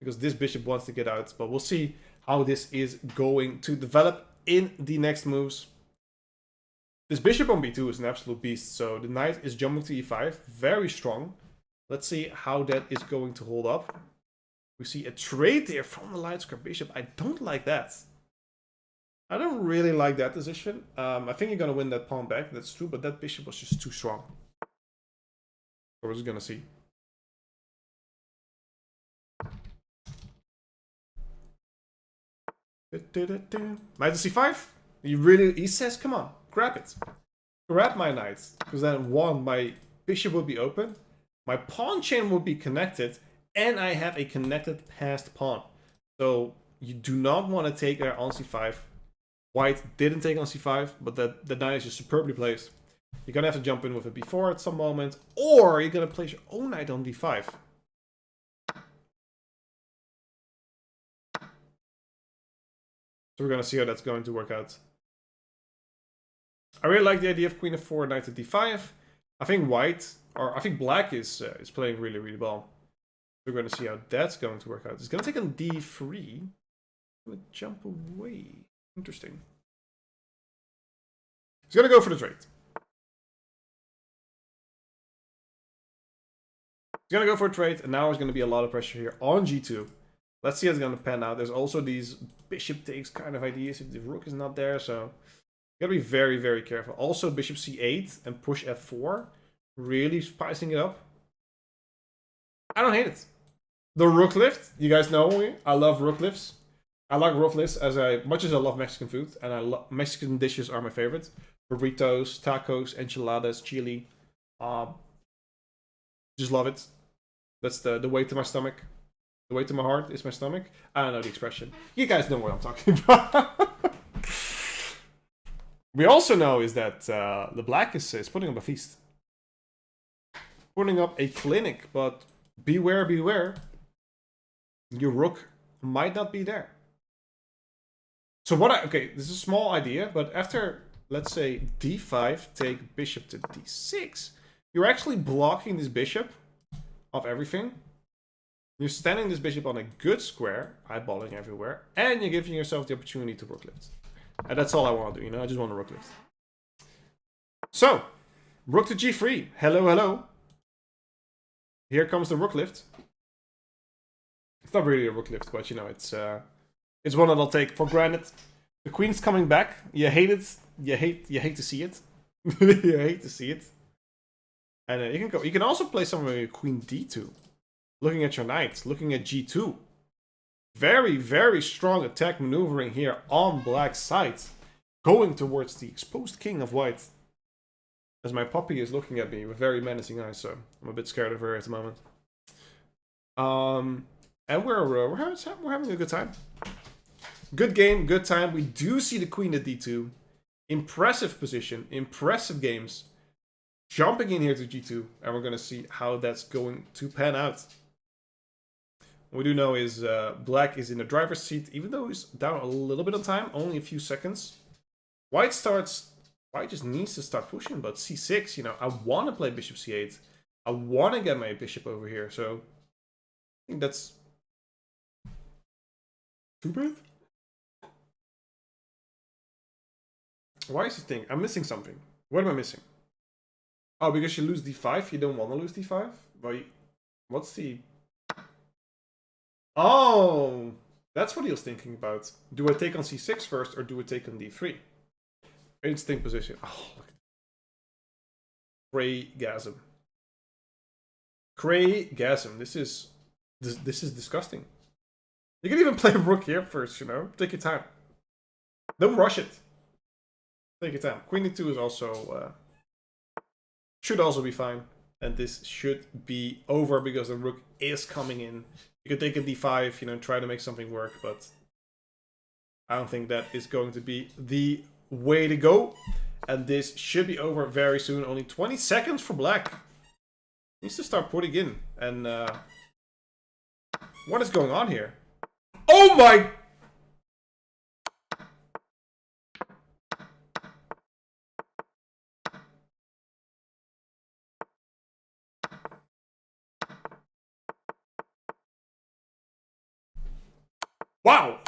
because this bishop wants to get out. But we'll see how this is going to develop in the next moves. This bishop on b2 is an absolute beast, so the knight is jumping to e5, very strong. Let's see how that is going to hold up. We see a trade there from the light square bishop. I don't like that. I don't really like that decision. I think you're going to win that pawn back, that's true, but that bishop was just too strong. So we're just going to see. Knight to c5. He says, come on, grab it. Grab my knight. Because then one, my bishop will be open. My pawn chain will be connected. And I have a connected passed pawn. So you do not want to take there on c5. White didn't take on c5, but the knight is just superbly placed. You're going to have to jump in with a b4 at some moment. Or you're going to place your own knight on d5. So we're going to see how that's going to work out. I really like the idea of queen f4, knight to d5. I think white, or I think black is playing really, really well. We're going to see how that's going to work out. It's going to take on d3. I'm going to jump away. Interesting. He's going to go for the trade. He's going to go for a trade, and now there's going to be a lot of pressure here on g2. Let's see how it's going to pan out. There's also these bishop takes kind of ideas if the rook is not there, so you gotta be very, very careful. Also, bishop c8 and push f4, really spicing it up. I don't hate it. The rook lift, you guys know me. I love rook lifts. I like rook lifts much as I love Mexican food, and Mexican dishes are my favorite. Burritos, tacos, enchiladas, chili. Just love it. That's the way to my stomach. The way to my heart is my stomach. I don't know the expression. You guys know what I'm talking about. We also know is that the black is putting up a feast. Putting up a clinic, but beware, beware. Your rook might not be there. So okay, this is a small idea, but after, let's say, d5, take bishop to d6, you're actually blocking this bishop of everything. You're standing this bishop on a good square, eyeballing everywhere, and you're giving yourself the opportunity to rook lift. And that's all I want to do, you know? I just want to rook lift. So, rook to g3. Hello, hello. Here comes the rook lift. It's not really a rook lift, but you know, it's one that I'll take for granted. The queen's coming back. You hate it. You hate to see it. You hate to see it. And you can go. You can also play somewhere with queen d2. Looking at your knight, looking at g2. Very, very strong attack maneuvering here on black's side. Going towards the exposed king of white. As my puppy is looking at me with very menacing eyes, so I'm a bit scared of her at the moment. And we're having a good time. Good game, good time. We do see the queen at d2. Impressive position, impressive games. Jumping in here to g2, and we're going to see how that's going to pan out. What we do know is black is in the driver's seat, even though he's down a little bit of time, only a few seconds. White just needs to start pushing, but c6, you know, I want to play bishop c8. I want to get my bishop over here, so I think that's too bad. Why is he thinking? I'm missing something. What am I missing? Oh, because you lose d5, you don't want to lose d5? Well, what's the... Oh, that's what he was thinking about. Do I take on c6 first, or do I take on d3? Instinct position. Oh, look at Craygasm. Craygasm. This is disgusting. You can even play rook here first, you know? Take your time. Don't rush it. Take your time. Queen d2 is also... should also be fine. And this should be over because the rook is coming in. You could take a d5, you know, try to make something work, but I don't think that is going to be the way to go. And this should be over very soon. Only 20 seconds for black. Needs to start putting in. And what is going on here? Oh my... Wow!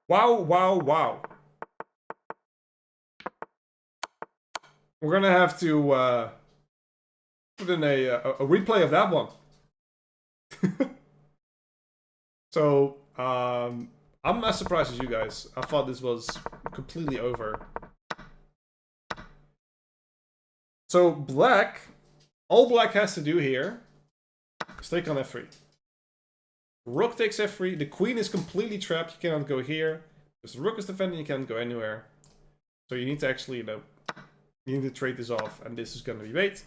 Wow, wow, wow. We're gonna have to put in a replay of that one. So, I'm as surprised as you guys. I thought this was completely over. So, black, all black has to do here is take on f3. Rook takes f3. The queen is completely trapped. You cannot go here. Because the rook is defending, you can't go anywhere. So you need to actually, you need to trade this off. And this is going to be bait.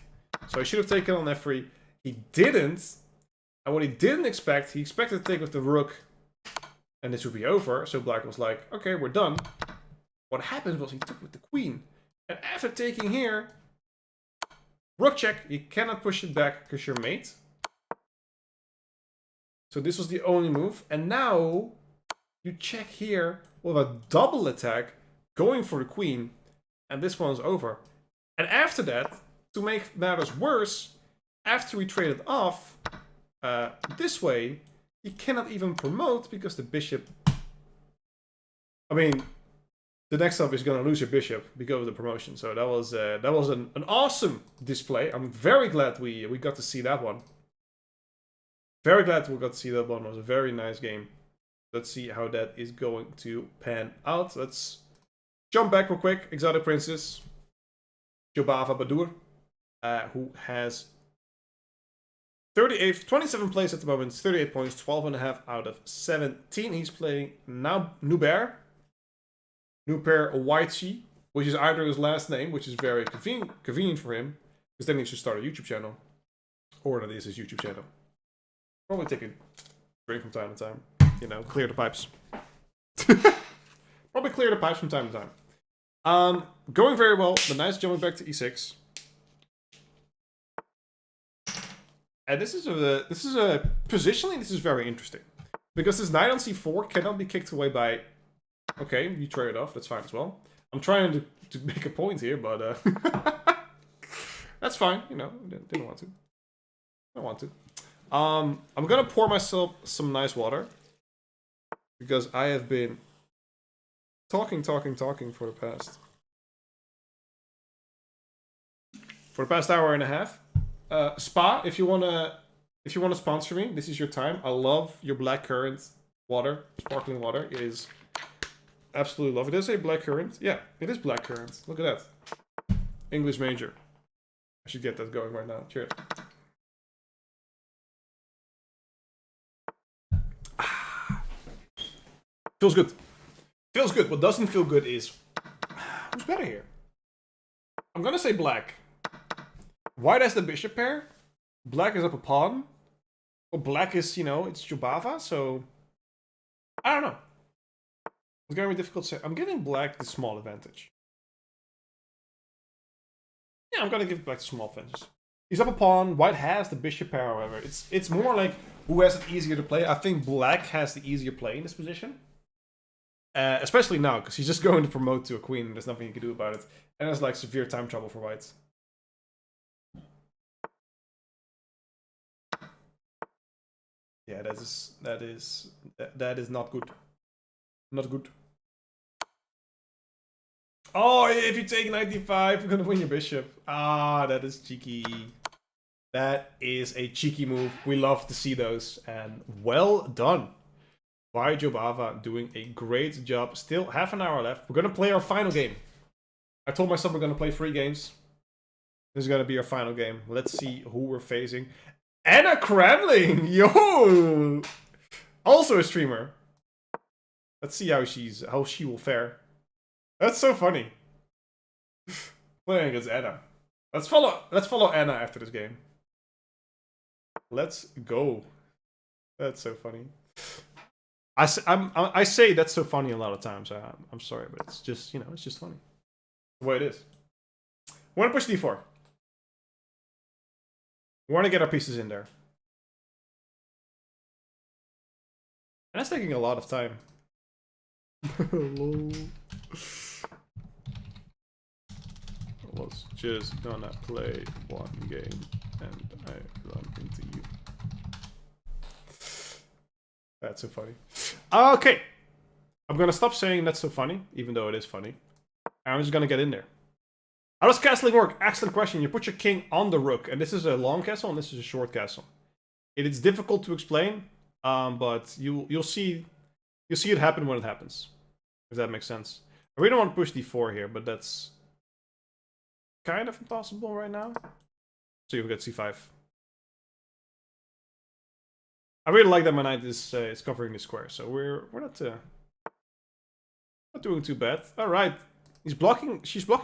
So he should have taken on f3. He didn't. And what he didn't expect, he expected to take with the rook. And this would be over. So black was like, okay, we're done. What happened was he took with the queen. And after taking here, rook check, you cannot push it back because you're mate. So this was the only move. And now you check here with a double attack going for the queen. And this one's over. And after that, to make matters worse, after we traded off this way, you cannot even promote because the bishop... I mean, the next up is going to lose your bishop because of the promotion. So that was an awesome display. I'm very glad we got to see that one. Very glad we got to see that one. It was a very nice game. Let's see how that is going to pan out. Let's jump back real quick. Exotic Princess. Jobava Badur. Who has 27 plays at the moment. 38 points. 12.5 out of 17. He's playing now Nuber. Nuper Whitey. Which is either his last name. Which is very convenient for him. Because then he should start a YouTube channel. Or that is his YouTube channel. Probably take a drink from time to time. You know, clear the pipes. Probably clear the pipes from time to time. Going very well. The nice jumping back to e6. And this is a positionally this is very interesting. Because this knight on c4 cannot be kicked away by... Okay, you trade it off. That's fine as well. I'm trying to make a point here, but... that's fine. You know, didn't want to. Don't want to. I'm gonna pour myself some nice water. Because I have been talking for the past hour and a half. Spa, if you wanna sponsor me, this is your time. I love your black currant water, sparkling water. It is absolutely love it. Does it say black currant? Yeah, it is black currant. Look at that. English major. I should get that going right now. Cheers. Feels good. Feels good. What doesn't feel good is... Who's better here? I'm gonna say black. White has the bishop pair. Black is up a pawn. Well, black is, you know, it's Jubava, so... I don't know. It's gonna be difficult to say. I'm giving black the small advantage. Yeah, I'm gonna give black the small advantage. He's up a pawn. White has the bishop pair, however. It's more like who has it easier to play. I think black has the easier play in this position. Especially now, because he's just going to promote to a queen and there's nothing you can do about it. And there's like severe time trouble for white. Yeah, that is not good. Not good. Oh, if you take 95, you're gonna win your bishop. Ah, that is cheeky. That is a cheeky move. We love to see those. And well done by Jobava, doing a great job. Still half an hour left. We're gonna play our final game. I told myself we're gonna play 3 games. This is gonna be our final game. Let's see who we're facing. Anna Kremling! Yo! Also a streamer. Let's see how she will fare. That's so funny. Playing against Anna. Let's follow Anna after this game. Let's go. That's so funny. I say that's so funny a lot of times. I'm sorry, but it's just, you know, it's just funny. The way it is. We want to push d4. We want to get our pieces in there. And that's taking a lot of time. Was just gonna play 1 game and I run into you. That's so funny. Okay. I'm gonna stop saying that's so funny, even though it is funny. I'm just gonna get in there. How does castling work? Excellent question. You put your king on the rook, and this is a long castle, and this is a short castle. It is difficult to explain, but you'll see it happen when it happens, if that makes sense. I really don't want to push d4 here, but that's kind of impossible right now. So you've got c5. I really like that my knight is covering the square, so we're not doing too bad. All right, she's blocking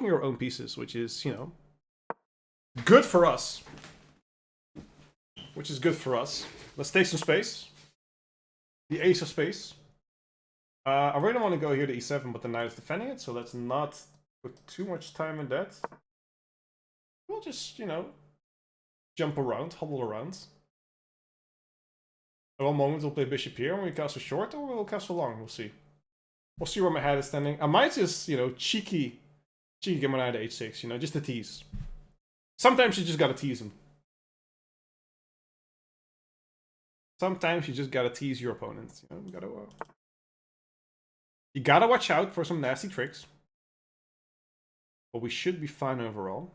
her own pieces, which is, you know, good for us. Which is good for us. Let's take some space. The ace of space. I really don't want to go here to e7, but the knight is defending it, so let's not put too much time in that. We'll just, you know, jump around, hobble around. At one moment we'll play bishop here, and we castle short, or we'll castle long, we'll see. We'll see where my head is standing. I might just, you know, cheeky get my knight to h6, you know, just to tease. Sometimes you just gotta tease him. Sometimes you just gotta tease your opponents. You know, you gotta watch out for some nasty tricks. But we should be fine overall.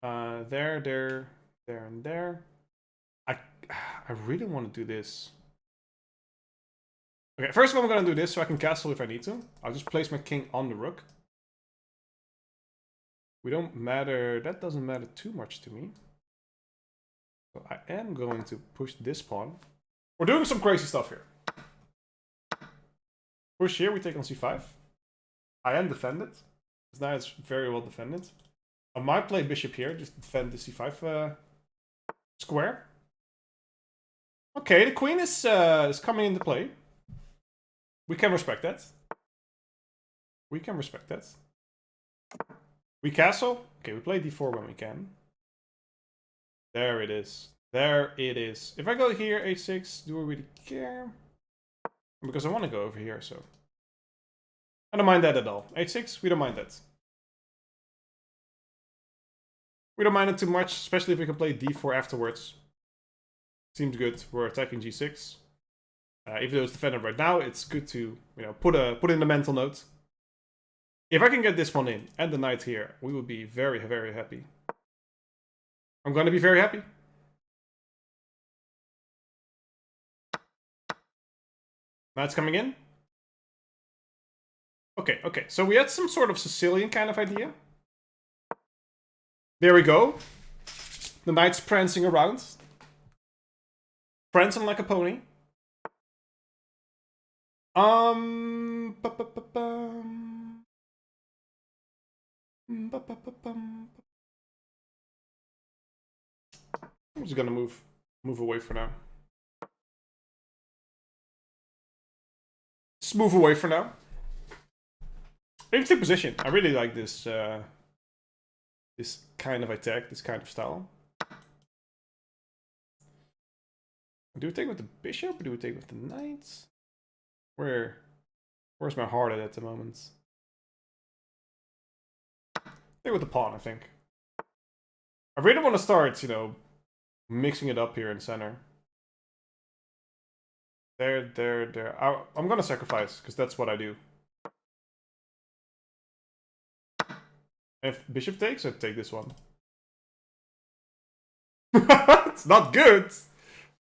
There, and there. I really want to do this. Okay, first of all, I'm going to do this so I can castle if I need to. I'll just place my king on the rook. We don't matter. That doesn't matter too much to me. So I am going to push this pawn. We're doing some crazy stuff here. Push here, we take on c5. I am defended. This knight is very well defended. I might play bishop here, just defend the c5 square. Okay, the queen is coming into play. We can respect that. We can respect that. We castle. Okay, we play d4 when we can. There it is. There it is. If I go here, h6, do I really care? Because I want to go over here, so. I don't mind that at all. h6, we don't mind that. We don't mind it too much, especially if we can play d4 afterwards. Seems good. We're attacking g6. Even though it's defended right now, it's good to, you know, put in the mental note. If I can get this one in and the knight here, we will be very, very happy. I'm going to be very happy. Knight's coming in. Okay, okay. So we had some sort of Sicilian kind of idea. There we go. The knight's prancing around. Prancing like a pony. I'm just gonna move away for now. Just move away for now. Interesting position. I really like this this kind of attack, this kind of style. Do we take with the bishop or do we take with the knights? Where's my heart at the moment? Take with the pawn, I think. I really want to start, you know, mixing it up here in center. There. I'm gonna sacrifice, because that's what I do. If bishop takes, I take this one. It's not good,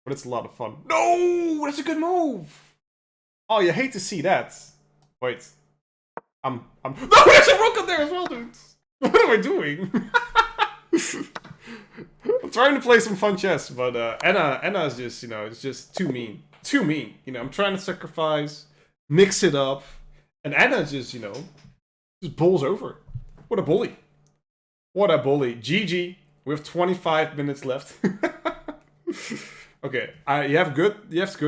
but it's a lot of fun. No, that's a good move. Oh, you hate to see that. Wait, no, there's a rook up there as well, dude. What am I doing? I'm trying to play some fun chess, but Anna is just, you know, it's just too mean. Too mean. You know, I'm trying to sacrifice, mix it up, and Anna just, you know, just bowls over. What a bully. What a bully. GG. We have 25 minutes left. Okay, you have good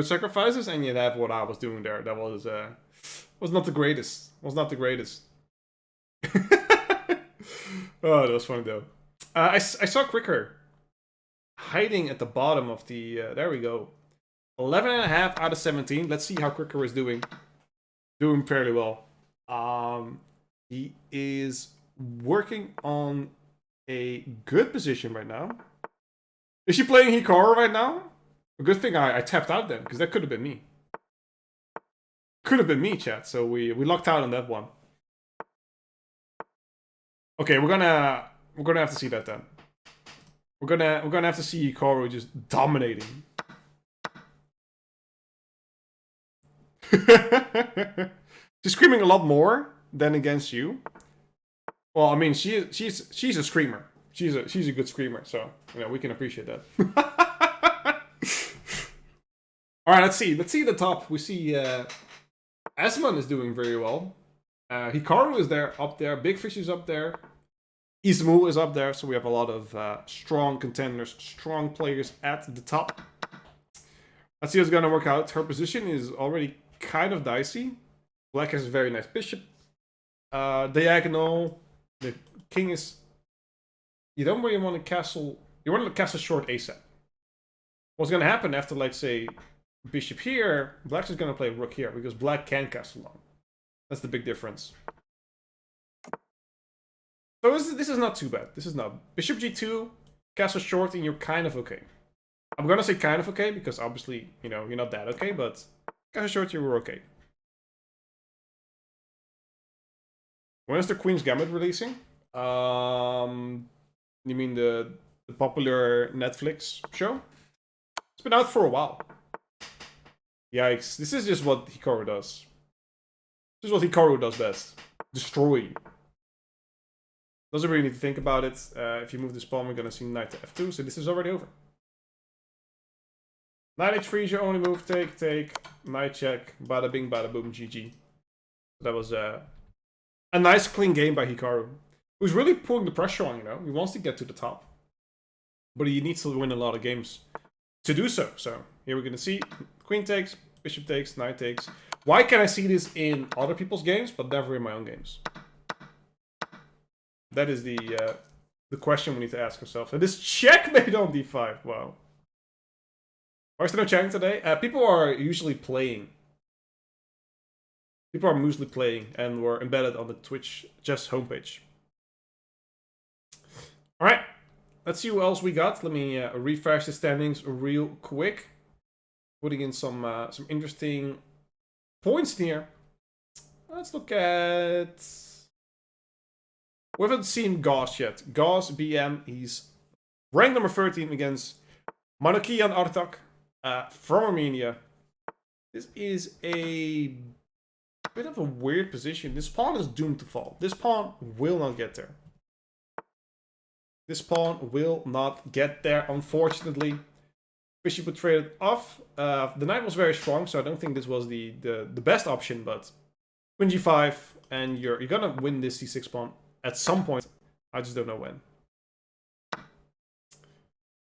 sacrifices, and you have what I was doing there. That was not the greatest. Was not the greatest. Oh, that was funny though. I saw Quicker hiding at the bottom of the. There we go. 11.5 out of 17. Let's see how Quicker is doing. Doing fairly well. He is working on a good position right now. Is she playing Hikaru right now? A good thing I tapped out then, because that could have been me. Could have been me, chat. So we locked out on that one. Okay, we're gonna have to see that then. We're gonna have to see Hikaru just dominating. She's screaming a lot more than against you. Well, I mean, she's a screamer. She's a good screamer, so you know we can appreciate that. All right, let's see the top. We see Asman is doing very well. Hikaru is there, up there. Big Fish is up there. Izumu is up there, so we have a lot of strong contenders, strong players at the top. Let's see how it's gonna work out. Her position is already kind of dicey. Black has a very nice bishop. Diagonal. The king is... You don't really want to castle... You want to castle short ASAP. What's gonna happen after, like, say, bishop here, black's just gonna play rook here, because black can castle long. That's the big difference. So this is not too bad. This is not... Bishop g2, castle short, and you're kind of okay. I'm gonna say kind of okay, because obviously, you know, you're not that okay, but castle short, you were okay. When is the Queen's Gambit releasing? You mean the popular Netflix show? It's been out for a while. Yikes. This is just what Hikaru does. This is what Hikaru does best. Destroy you. Doesn't really need to think about it. If you move this pawn, we're gonna see knight to f2, so this is already over. Knight h3 is your only move. Take. Knight check. Bada bing, bada boom, GG. That was a nice clean game by Hikaru. Who's really pulling the pressure on, you know? He wants to get to the top. But he needs to win a lot of games to do so. So, here we're gonna see queen takes, bishop takes, knight takes. Why can I see this in other people's games, but never in my own games? That is the question we need to ask ourselves. And this checkmate on d5. Wow. Why is there no chatting today? People are usually playing. People are mostly playing, and we're embedded on the Twitch Chess homepage. Alright, let's see what else we got. Let me refresh the standings real quick. Putting in some interesting points in here. Let's look at... We haven't seen Gauss yet. Gauss, BM, he's ranked number 13 against Manokian Artak from Armenia. This is a bit of a weird position. This pawn is doomed to fall. This pawn will not get there. This pawn will not get there, unfortunately. Bishop would trade it off. The knight was very strong, so I don't think this was the best option, but queen g5, and you're gonna win this c6 pawn at some point. I just don't know when.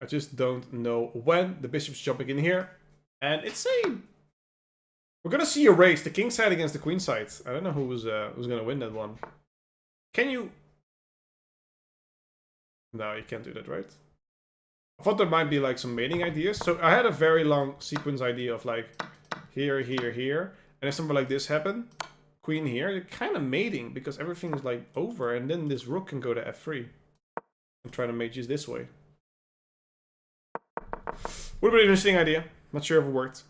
I just don't know when. The bishop's jumping in here, and it's a... We're gonna see a race, the king side against the queen side. I don't know who's gonna win that one. Can you... No, you can't do that, right? I thought there might be like some mating ideas. So I had a very long sequence idea of like here, here, here. And if something like this happened, queen here, you're kind of mating because everything is like over. And then this rook can go to f3. I'm trying to mate just this way. Would have been an interesting idea. Not sure if it worked.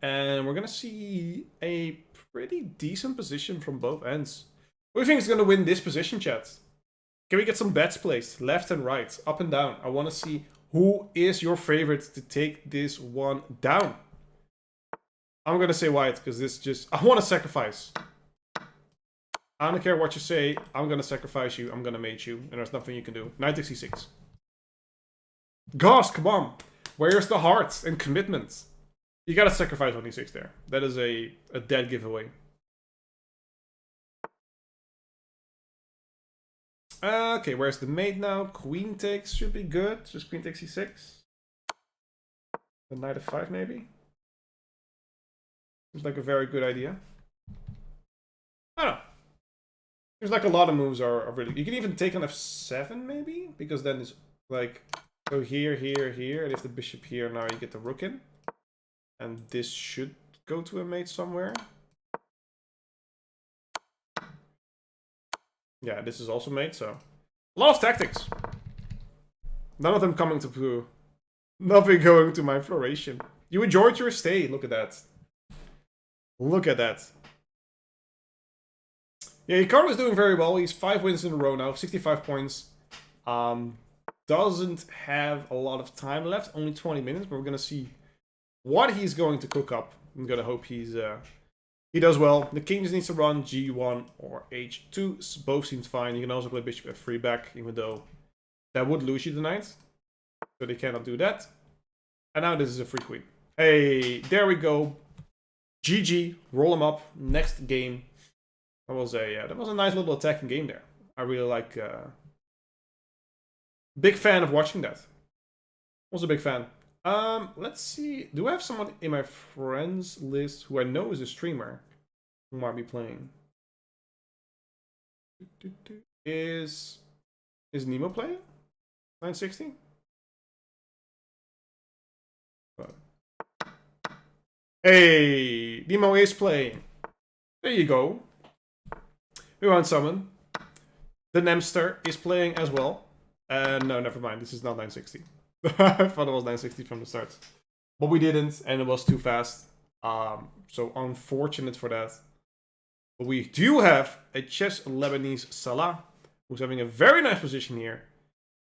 And we're going to see a pretty decent position from both ends. Who do you think is going to win this position, chat? Can we get some bets placed? Left and right, up and down. I want to see who is your favorite to take this one down. I'm going to say white, because this just... I want to sacrifice. I don't care what you say. I'm going to sacrifice you. I'm going to mate you. And there's nothing you can do. Knight takes c6. Gosh, come on. Where's the heart and commitment? You got to sacrifice on e6 there. That is a dead giveaway. Okay, where's the mate now? Queen takes should be good. Just queen takes c6. The knight f5 maybe. Seems like a very good idea. I don't know. Seems like a lot of moves are really... You can even take on f7 maybe? Because then it's like... Go here, here, here. And if the bishop here, now you get the rook in. And this should go to a mate somewhere. Yeah, this is also mate, so... A lot of tactics. None of them coming to Nothing going to my floration. You enjoyed your stay. Look at that. Look at that. Yeah, Ricardo is doing very well. He's 5 wins in a row now, 65 points. Doesn't have a lot of time left, only 20 minutes, but we're gonna see what he's going to cook up. I'm gonna hope he does well. The king just needs to run G1 or H2. Both seems fine. You can also play bishop F3 back, even though that would lose you the knight. So they cannot do that. And now this is a free queen. Hey, there we go. GG. Roll him up. Next game. That was a nice little attacking game there. I really like. Big fan of watching that. Was a big fan. Let's see. Do I have someone in my friends list who I know is a streamer who might be playing? Is Nemo playing? 960? Hey, Nemo is playing. There you go. We want someone. The Nemster is playing as well. No, never mind. This is not 960. I thought it was 960 from the start. But we didn't, and it was too fast. So unfortunate for that. But we do have a Chess Lebanese Salah, who's having a very nice position here.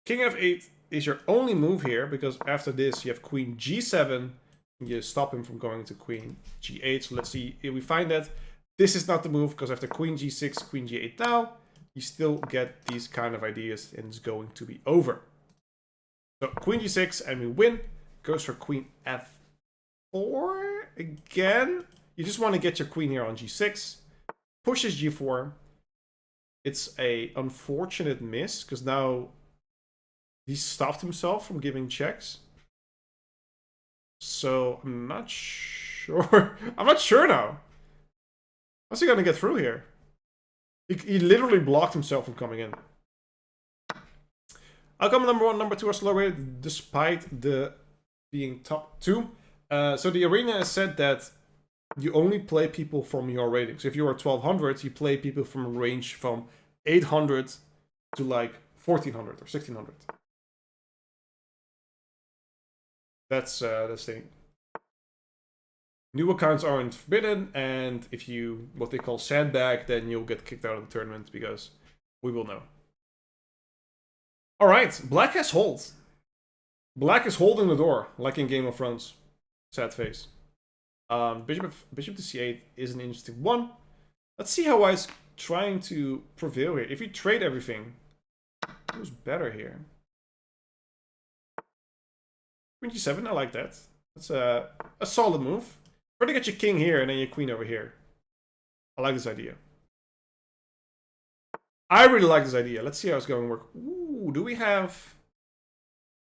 King F8 is your only move here, because after this you have Queen G7. And you stop him from going to Queen G8. So let's see if we find that. This is not the move, because after Queen G6, Queen G8 now, you still get these kind of ideas, and it's going to be over. So Queen G6, and we win. Goes for Queen F4 again. You just want to get your queen here on G6. Pushes G4. It's a unfortunate miss, because now he stopped himself from giving checks. So I'm not sure. I'm not sure now. How's he gonna get through here? He literally blocked himself from coming in. Outcome number 1, number 2 are slow rated despite the being top 2. So the arena has said that you only play people from your rating. So if you are 1200, you play people from a range from 800 to like 1400 or 1600. That's the thing. New accounts aren't forbidden, and if you, what they call sandbag, then you'll get kicked out of the tournament, because we will know. Alright, black has hold. Black is holding the door, like in Game of Thrones. Sad face. Bishop to C8 is an interesting one. Let's see how White's trying to prevail here. If you trade everything, who's better here? Queen G7, I like that. That's a solid move. Try to get your king here and then your queen over here. I like this idea. I really like this idea. Let's see how it's going to work. Ooh, do we have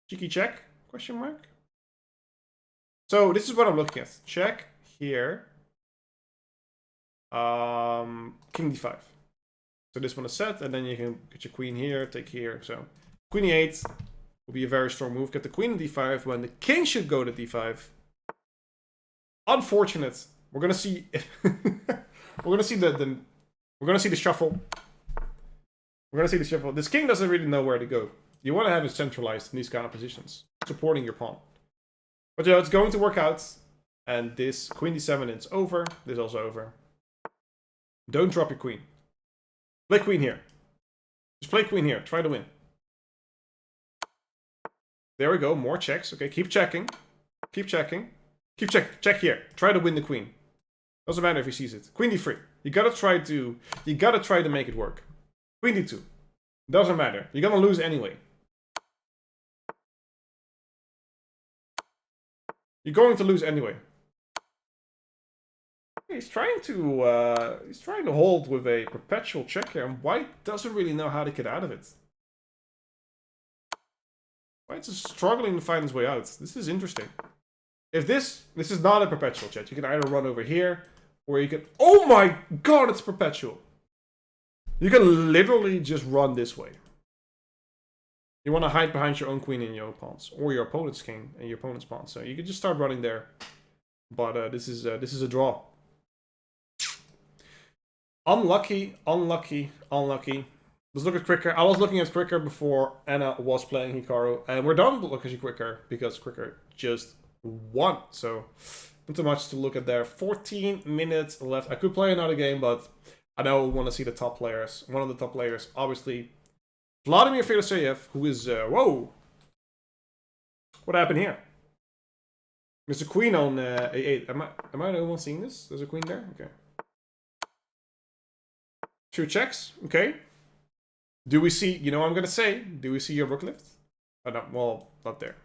cheeky check? Question mark. So this is what I'm looking at. Check here. King D5. So this one is set, and then you can get your queen here, take here. So Queen E8 will be a very strong move. Get the queen in D5 when the king should go to D5. Unfortunate. We're gonna see. We're gonna see the shuffle. We're gonna see the shuffle. This king doesn't really know where to go. You want to have it centralized in these kind of positions, supporting your pawn. But yeah, it's going to work out. And this Queen D7, it's over. This is also over. Don't drop your queen. Play queen here. Just play queen here. Try to win. There we go. More checks. Okay, keep checking. Keep checking. Keep check. Check here. Try to win the queen. Doesn't matter if he sees it. Queen D3. You gotta try to make it work. Queen D2. Doesn't matter. You're gonna lose anyway. You're going to lose anyway. He's trying to hold with a perpetual check here, and White doesn't really know how to get out of it. White's just struggling to find his way out. This is interesting. If this is not a perpetual check, you can either run over here, or you can... Oh my god, it's perpetual! You can literally just run this way. You want to hide behind your own queen and your own pawns, or your opponent's king and your opponent's pawn. So you can just start running there. But this is a draw. Unlucky, unlucky, unlucky. Let's look at Quicker. I was looking at Quicker before Anna was playing Hikaru, and we're done looking at Quicker because Quicker just won. So not too much to look at there. 14 minutes left. I could play another game, but I know I want to see the top players. One of the top players, obviously, Vladimir Fedoseyev, who is whoa. What happened here? There's a queen on A8. Am I the only one seeing this? There's a queen there? Okay. 2 checks. Okay. Do we see, you know what I'm going to say? Do we see a rook lift? Oh, no, well, not there.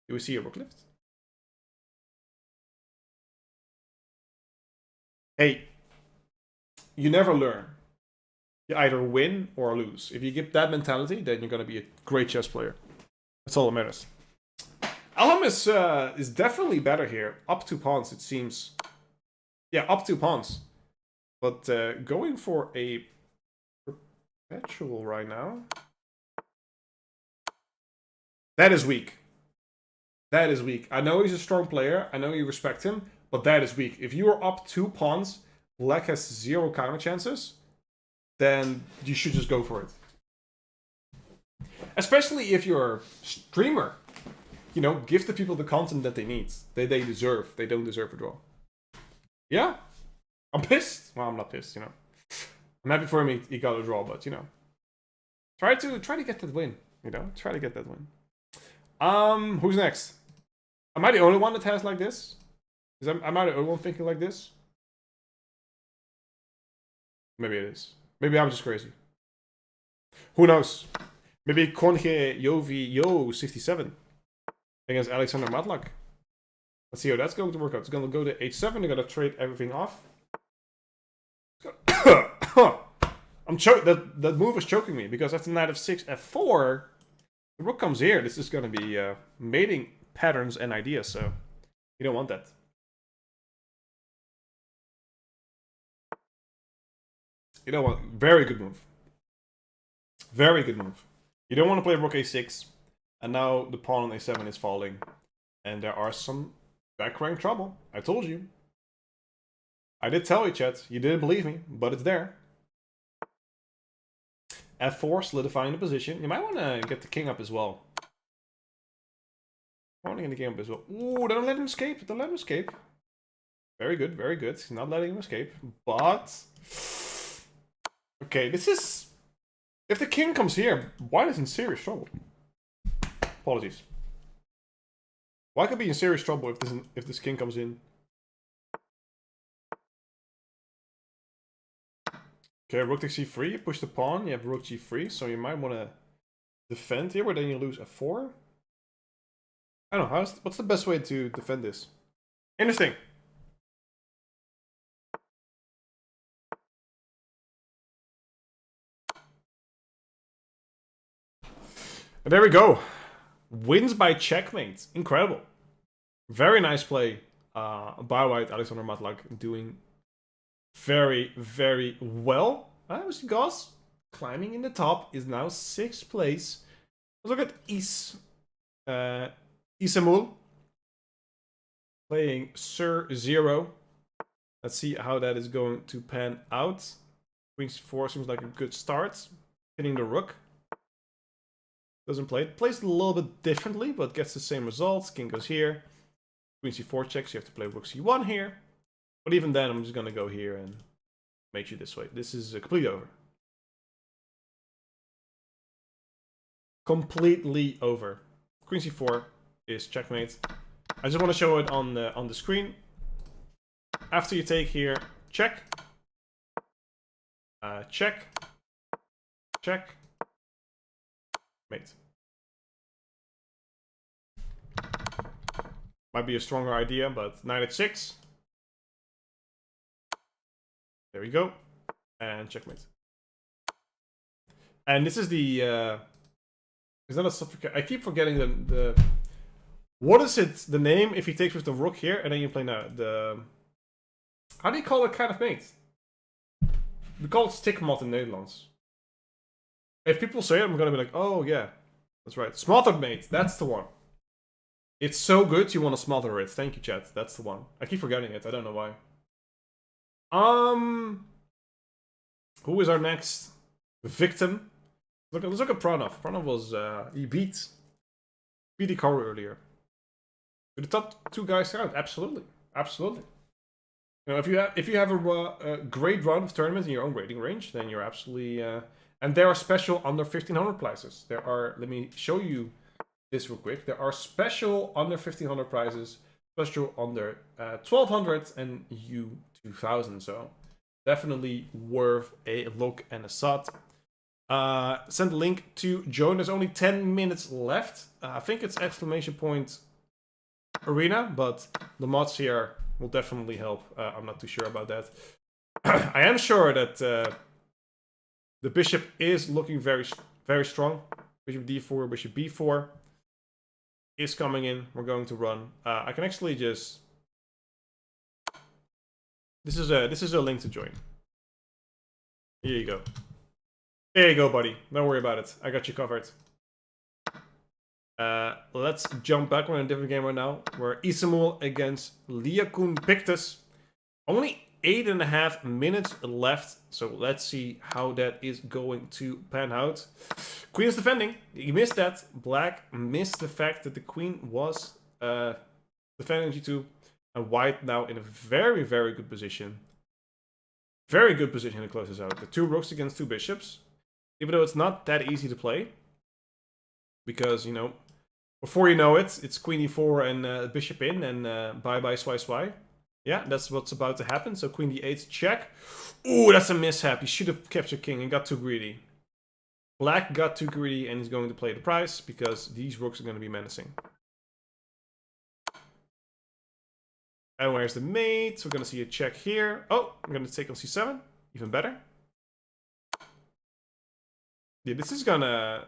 Do we see a rook lift? Hey, you never learn. You either win or lose. If you get that mentality, then you're going to be a great chess player. That's all that matters. Alham is definitely better here. Up 2 pawns, it seems. Yeah, up 2 pawns. But going for a perpetual right now. That is weak. That is weak. I know he's a strong player. I know you respect him. But that is weak. If you are up 2 pawns, black has 0 counter chances, then you should just go for it. Especially if you're a streamer. You know, give the people the content that they need. They deserve. They don't deserve a draw. Yeah? I'm pissed. Well, I'm not pissed, you know. I'm happy for him he got a draw, but, you know. Try to get that win. You know, try to get that win. Who's next? Am I the only one that has like this? Am I the only one thinking like this? Maybe it is. Maybe I'm just crazy. Who knows? Maybe Konge Yovi Yo 67 against Alexander Matlock. Let's see how that's going to work out. It's going to go to H7. They're going to trade everything off. That move is choking me because after knight f6, f4, the rook comes here. This is going to be mating patterns and ideas, so you don't want that. You know what? Very good move. Very good move. You don't want to play rook a6, and now the pawn on a7 is falling, and there are some back rank trouble. I told you. I did tell you, chat. You didn't believe me, but it's there. f4, solidifying the position. You might want to get the king up as well. I want to get the king up as well. Ooh, don't let him escape. Don't let him escape. Very good, very good. He's not letting him escape. But... okay, this is... if the king comes here, White is in serious trouble. Apologies. White could be in serious trouble if this king comes in. Okay, rook takes c3, you push the pawn, you have rook g3, so you might want to defend here, but then you lose f4. I don't know, what's the best way to defend this? Interesting. And there we go. Wins by checkmate. Incredible. Very nice play by White. Alexander Matlock doing very, very well. Goss climbing in the top is now 6th place. Let's look at Isamul playing Sir Zero. Let's see how that is going to pan out. Queen c4 seems like a good start. Hitting the rook. Doesn't play it. Plays it a little bit differently, but gets the same results. King goes here. Queen c4 checks. You have to play rook c1 here. But even then, I'm just going to go here and make you this way. This is completely over. Completely over. Queen c4 is checkmate. I just want to show it on the screen. After you take here, check. Check. Check. Mate. Might be a stronger idea, but knight at 6. There we go. And checkmate. And this is the... is that a suffocate? I keep forgetting the... what is it, the name, if he takes with the rook here, and then you play now the... how do you call it kind of mate? We call it stikmot in Netherlands. If people say it, I'm gonna be like, oh yeah, that's right. Smothered mate, that's the one. It's so good, you want to smother it. Thank you, chat. That's the one. I keep forgetting it. I don't know why. Who is our next victim. Let's look at Pranav. Pranav was he beat Hikaru earlier. To the top 2 guys count? Absolutely, absolutely. You know, if you have a great run of tournaments in your own rating range, then you're absolutely. And there are special under 1500 prizes. There are. Let me show you this real quick. There are special under 1500 prizes, special under 1200 and U2000. So definitely worth a look and a shot. Send a link to join. There's only 10 minutes left. I think it's exclamation point arena, but the mods here will definitely help. I'm not too sure about that. I am sure that the bishop is looking very, very strong. Bishop d4, bishop b4 is coming in. We're going to run. I can actually just. This is a link to join. Here you go. There you go, buddy. Don't worry about it. I got you covered. Let's jump back. We're in a different game right now. We're Isamul against Liakun Pictus. Only 8.5 minutes left. So let's see how that is going to pan out. Queen is defending. You missed that. Black missed the fact that the queen was defending g2. And white now in a very, very good position. Very good position to close this out. The 2 rooks against 2 bishops. Even though it's not that easy to play. Because, you know, before you know it, it's queen e4 and bishop in and bye-bye, swai. Yeah, that's what's about to happen. So queen d8 check. Ooh, that's a mishap. He should have kept your king and got too greedy. Black got too greedy and he's going to play the price because these rooks are going to be menacing. And where's the mate? We're going to see a check here. Oh, I'm going to take on c7. Even better. Yeah, this is gonna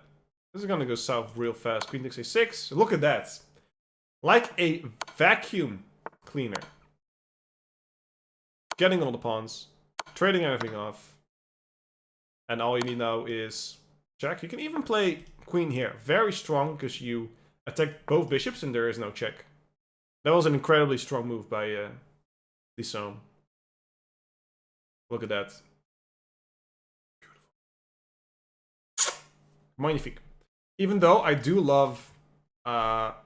go south real fast. Queen takes a6. Look at that. Like a vacuum cleaner. Getting all the pawns. Trading everything off. And all you need now is check. You can even play queen here. Very strong because you attack both bishops and there is no check. That was an incredibly strong move by Lisson. Look at that. Magnifique. Even though I do love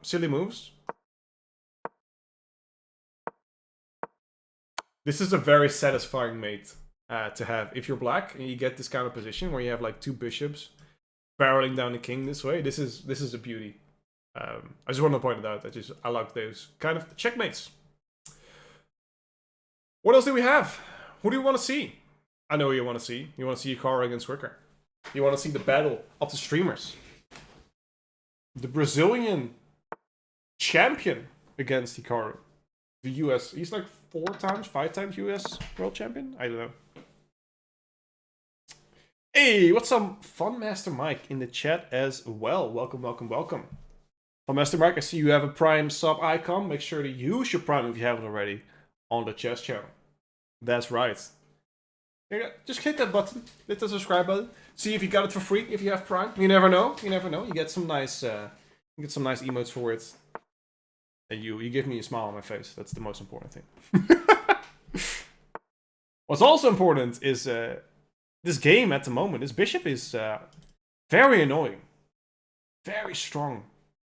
silly moves, this is a very satisfying mate to have. If you're black and you get this kind of position where you have like 2 bishops barreling down the king this way, this is a beauty. I just want to point it out. I like those kind of checkmates. What else do we have? Who do you want to see? I know who you want to see. You want to see Hikaru against Ricker. You want to see the battle of the streamers. The Brazilian champion against Hikaru. The US. He's like 5 times US world champion? I don't know. Hey, what's up, Fun Master Mike in the chat as well. Welcome. Fun Master Mike, I see you have a Prime sub icon. Make sure to use your Prime if you haven't already on the chess channel. That's right. Just hit that button, hit the subscribe button. See if you got it for free if you have Prime. You never know. You get some nice emotes for it. And you give me a smile on my face. That's the most important thing. What's also important is this game at the moment. This bishop is very annoying, very strong.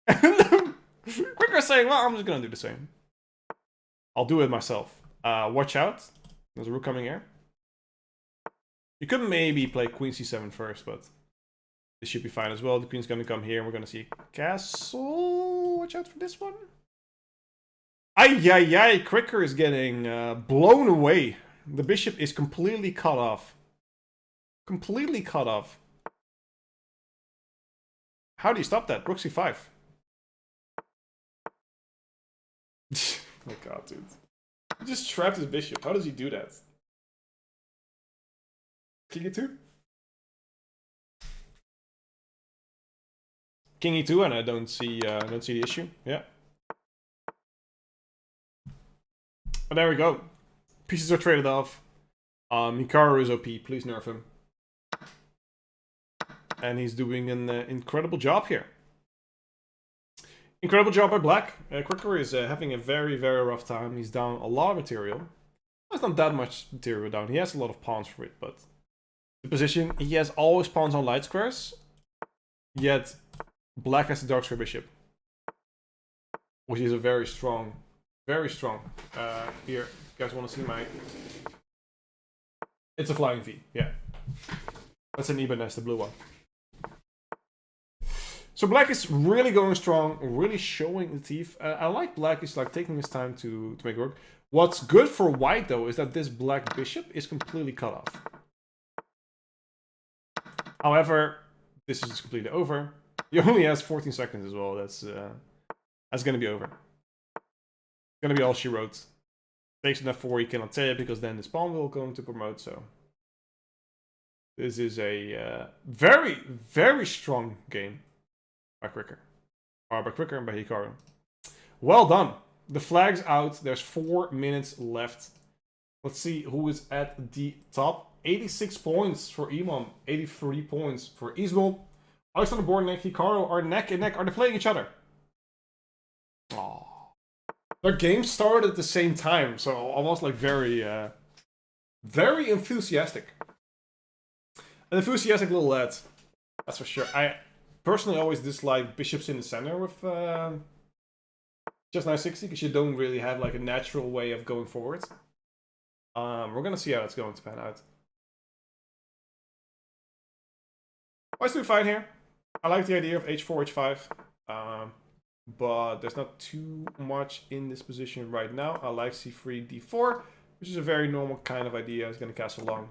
Quicker saying, well, I'm just gonna do the same. I'll do it myself. Watch out. There's a rook coming here. You could maybe play queen c7 first, but this should be fine as well. The queen's gonna come here and we're gonna see a castle. Watch out for this one. Ay, Quicker is getting blown away. The bishop is completely cut off. Completely cut off. How do you stop that? Rook c5. Oh my god, dude. He just trapped his bishop. How does he do that? King e2? King e2, and I don't see the issue. Yeah. But there we go. Pieces are traded off. Hikaru is OP. Please nerf him. And he's doing an incredible job here. Incredible job by Black. Quicker is having a very, very rough time. He's down a lot of material. There's not that much material down. He has a lot of pawns for it, but the position. He has all his pawns on light squares, yet black has the dark square bishop, which is a very strong, very strong. Here, you guys want to see my... It's a flying V, yeah. That's an Ibanez, the blue one. So black is really going strong, really showing the teeth. I like black is like taking his time to make it work. What's good for white though is that this black bishop is completely cut off. However, this is completely over. He only has 14 seconds as well. That's gonna be over. Gonna be all she wrote. Takes an F4, he cannot take it because then his pawn will go into promote. So this is a very, very strong game. By Quicker. Or by Quicker and by Hikaru. Well done. The flag's out. There's 4 minutes left. Let's see who is at the top. 86 points for Imam. 83 points for Ismail. Alexander Bornik, Hikaru are neck and neck. Are they playing each other? Aww. Their games started at the same time. So I was like very, very enthusiastic. An enthusiastic little lad. That's for sure. I personally always dislike bishops in the center with Chess 960 because you don't really have like a natural way of going forward. We're gonna see how it's going to pan out. White's doing fine here. I like the idea of h4, h5, but there's not too much in this position right now. I like c3, d4, which is a very normal kind of idea. It's gonna castle long.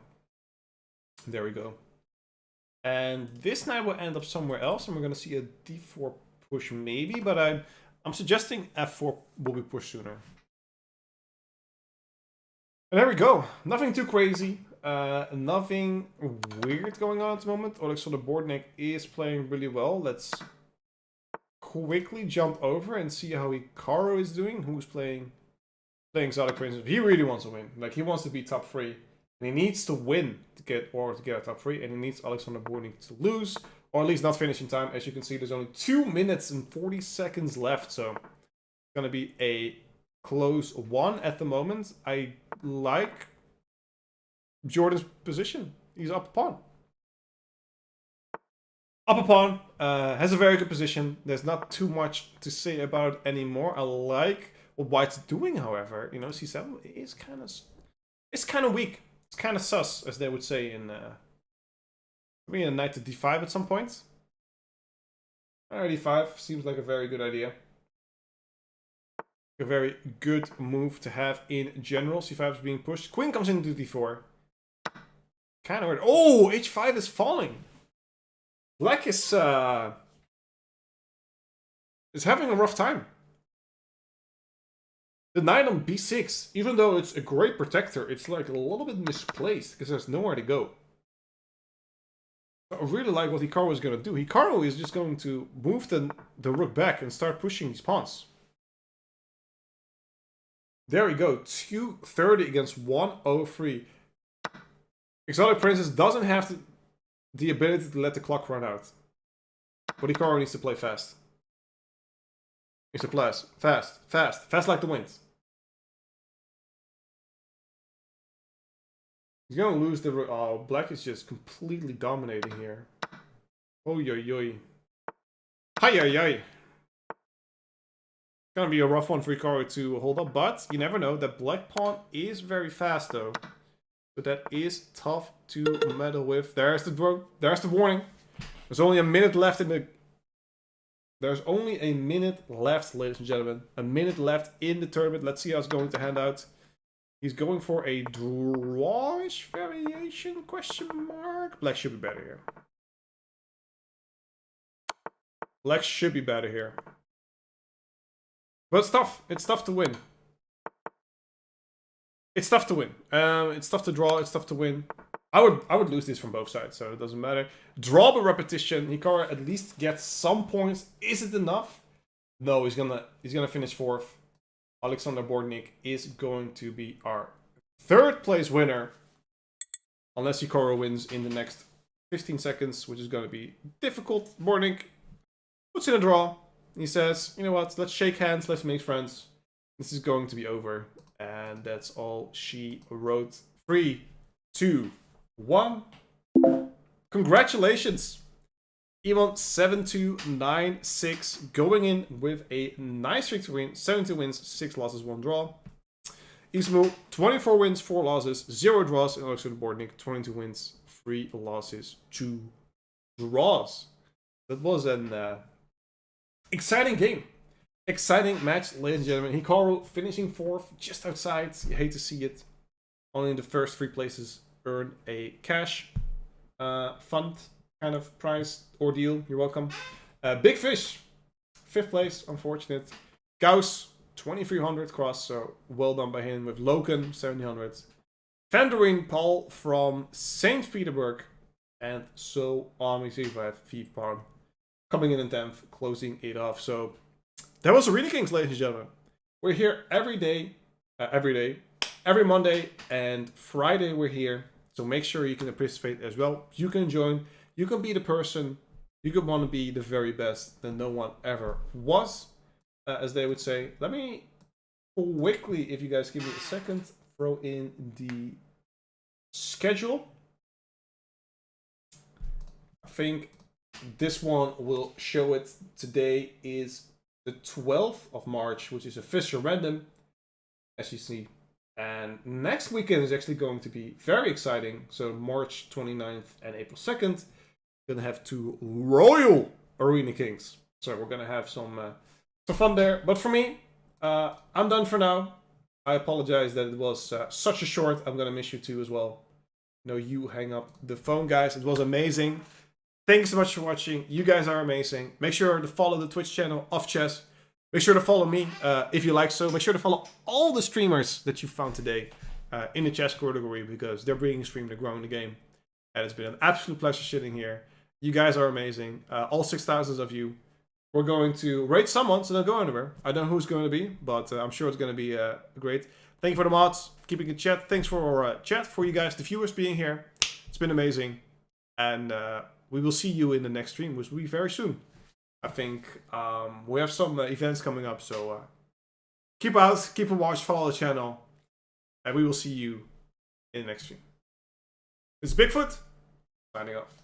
There we go. And this knight will end up somewhere else, and we're going to see a d4 push maybe, but I'm suggesting f4 will be pushed sooner. And there we go. Nothing too crazy. Nothing weird going on at the moment. Alexander Bornik is playing really well. Let's quickly jump over and see how Hikaru is doing, who's playing Exotic Princess. He really wants to win. Like, he wants to be top 3. And he needs to win to get a top 3, and he needs Alexander Bornik to lose, or at least not finish in time. As you can see, there's only 2 minutes and 40 seconds left, so it's gonna be a close one at the moment. I like Jordan's position. He's up a pawn. Up a pawn, has a very good position. There's not too much to say about it anymore. I like what White's doing, however. You know, c7 is kind of weak. It's kind of sus, as they would say in maybe a knight to d5 at some point. d5 seems like a very good idea. A very good move to have in general. c5 is being pushed. Queen comes into d4. Kind of weird. Oh, h5 is falling. Black is having a rough time. The knight on b6, even though it's a great protector, it's like a little bit misplaced because there's nowhere to go. I really like what Hikaru is going to do. Hikaru is just going to move the rook back and start pushing these pawns. There we go, 230 against 103. Exotic Princess doesn't have the ability to let the clock run out. But Hikaru needs to play fast. Needs to play fast like the wind. He's gonna lose the... Oh, black is just completely dominating here. Oh, yo, yo. Hi, yo, yo. Gonna be a rough one for Hikaru to hold up, but you never know. That black pawn is very fast, though. So that is tough to meddle with. There's the warning. There's only a minute left in the... There's only a minute left, ladies and gentlemen. A minute left in the tournament. Let's see how it's going to hand out. He's going for a drawish variation, question mark. Black should be better here. Black should be better here. But it's tough. It's tough to win. It's tough to win. It's tough to draw. It's tough to win. I would lose this from both sides, so it doesn't matter. Draw by repetition. Hikaru at least gets some points. Is it enough? No, he's gonna finish fourth. Alexander Bornik is going to be our third place winner. Unless Hikaru wins in the next 15 seconds, which is going to be difficult. Bornik puts in a draw. He says, you know what, let's shake hands, let's make friends. This is going to be over. And that's all she wrote. 3, 2, 1. Congratulations! Emon7296 going in with a nice streak to win. 70 wins, 6 losses, 1 draw. Ismo, 24 wins, 4 losses, 0 draws. And also the board Nick, 22 wins, 3 losses, 2 draws. That was an exciting game. Exciting match, ladies and gentlemen. Hikaru finishing 4th, just outside. You hate to see it. Only in the first 3 places earn a cash fund kind of prize ordeal. You're welcome. Big Fish, 5th place, unfortunate. Gauss, 2300 cross, so well done by him with Logan, 1700. Vanderin Paul from St. Petersburg, and so on. We see if I have Vivan coming in 10th, closing it off. So that was Arena Kings, ladies and gentlemen. We're here every day, every Monday and Friday we're here. So make sure you can participate as well. You can join. You can be the person. You can want to be the very best that no one ever was, as they would say. Let me quickly, if you guys give me a second, throw in the schedule. I think this one will show it. Today is the 12th of March, which is a Fischer Random, as you see. And next weekend is actually going to be very exciting. So March 29th and April 2nd, we're going to have 2 Royal Arena Kings. So we're going to have some fun there. But for me, I'm done for now. I apologize that it was such a short. I'm going to miss you too as well. No, you hang up the phone, guys. It was amazing. Thanks so much for watching. You guys are amazing. Make sure to follow the Twitch channel of Chess. Make sure to follow me if you like so. Make sure to follow all the streamers that you found today in the chess category, because they're bringing stream to growing the game. And it's been an absolute pleasure sitting here. You guys are amazing. All 6,000 of you. We're going to rate someone, so don't go anywhere. I don't know who's going to be, but I'm sure it's going to be great. Thank you for the mods, keeping it chat. Thanks for chat, for you guys, the viewers being here. It's been amazing. And we will see you in the next stream, which will be very soon. I think we have some events coming up, so keep out, keep a watch, follow the channel, and we will see you in the next stream. This is Bigfoot, signing off.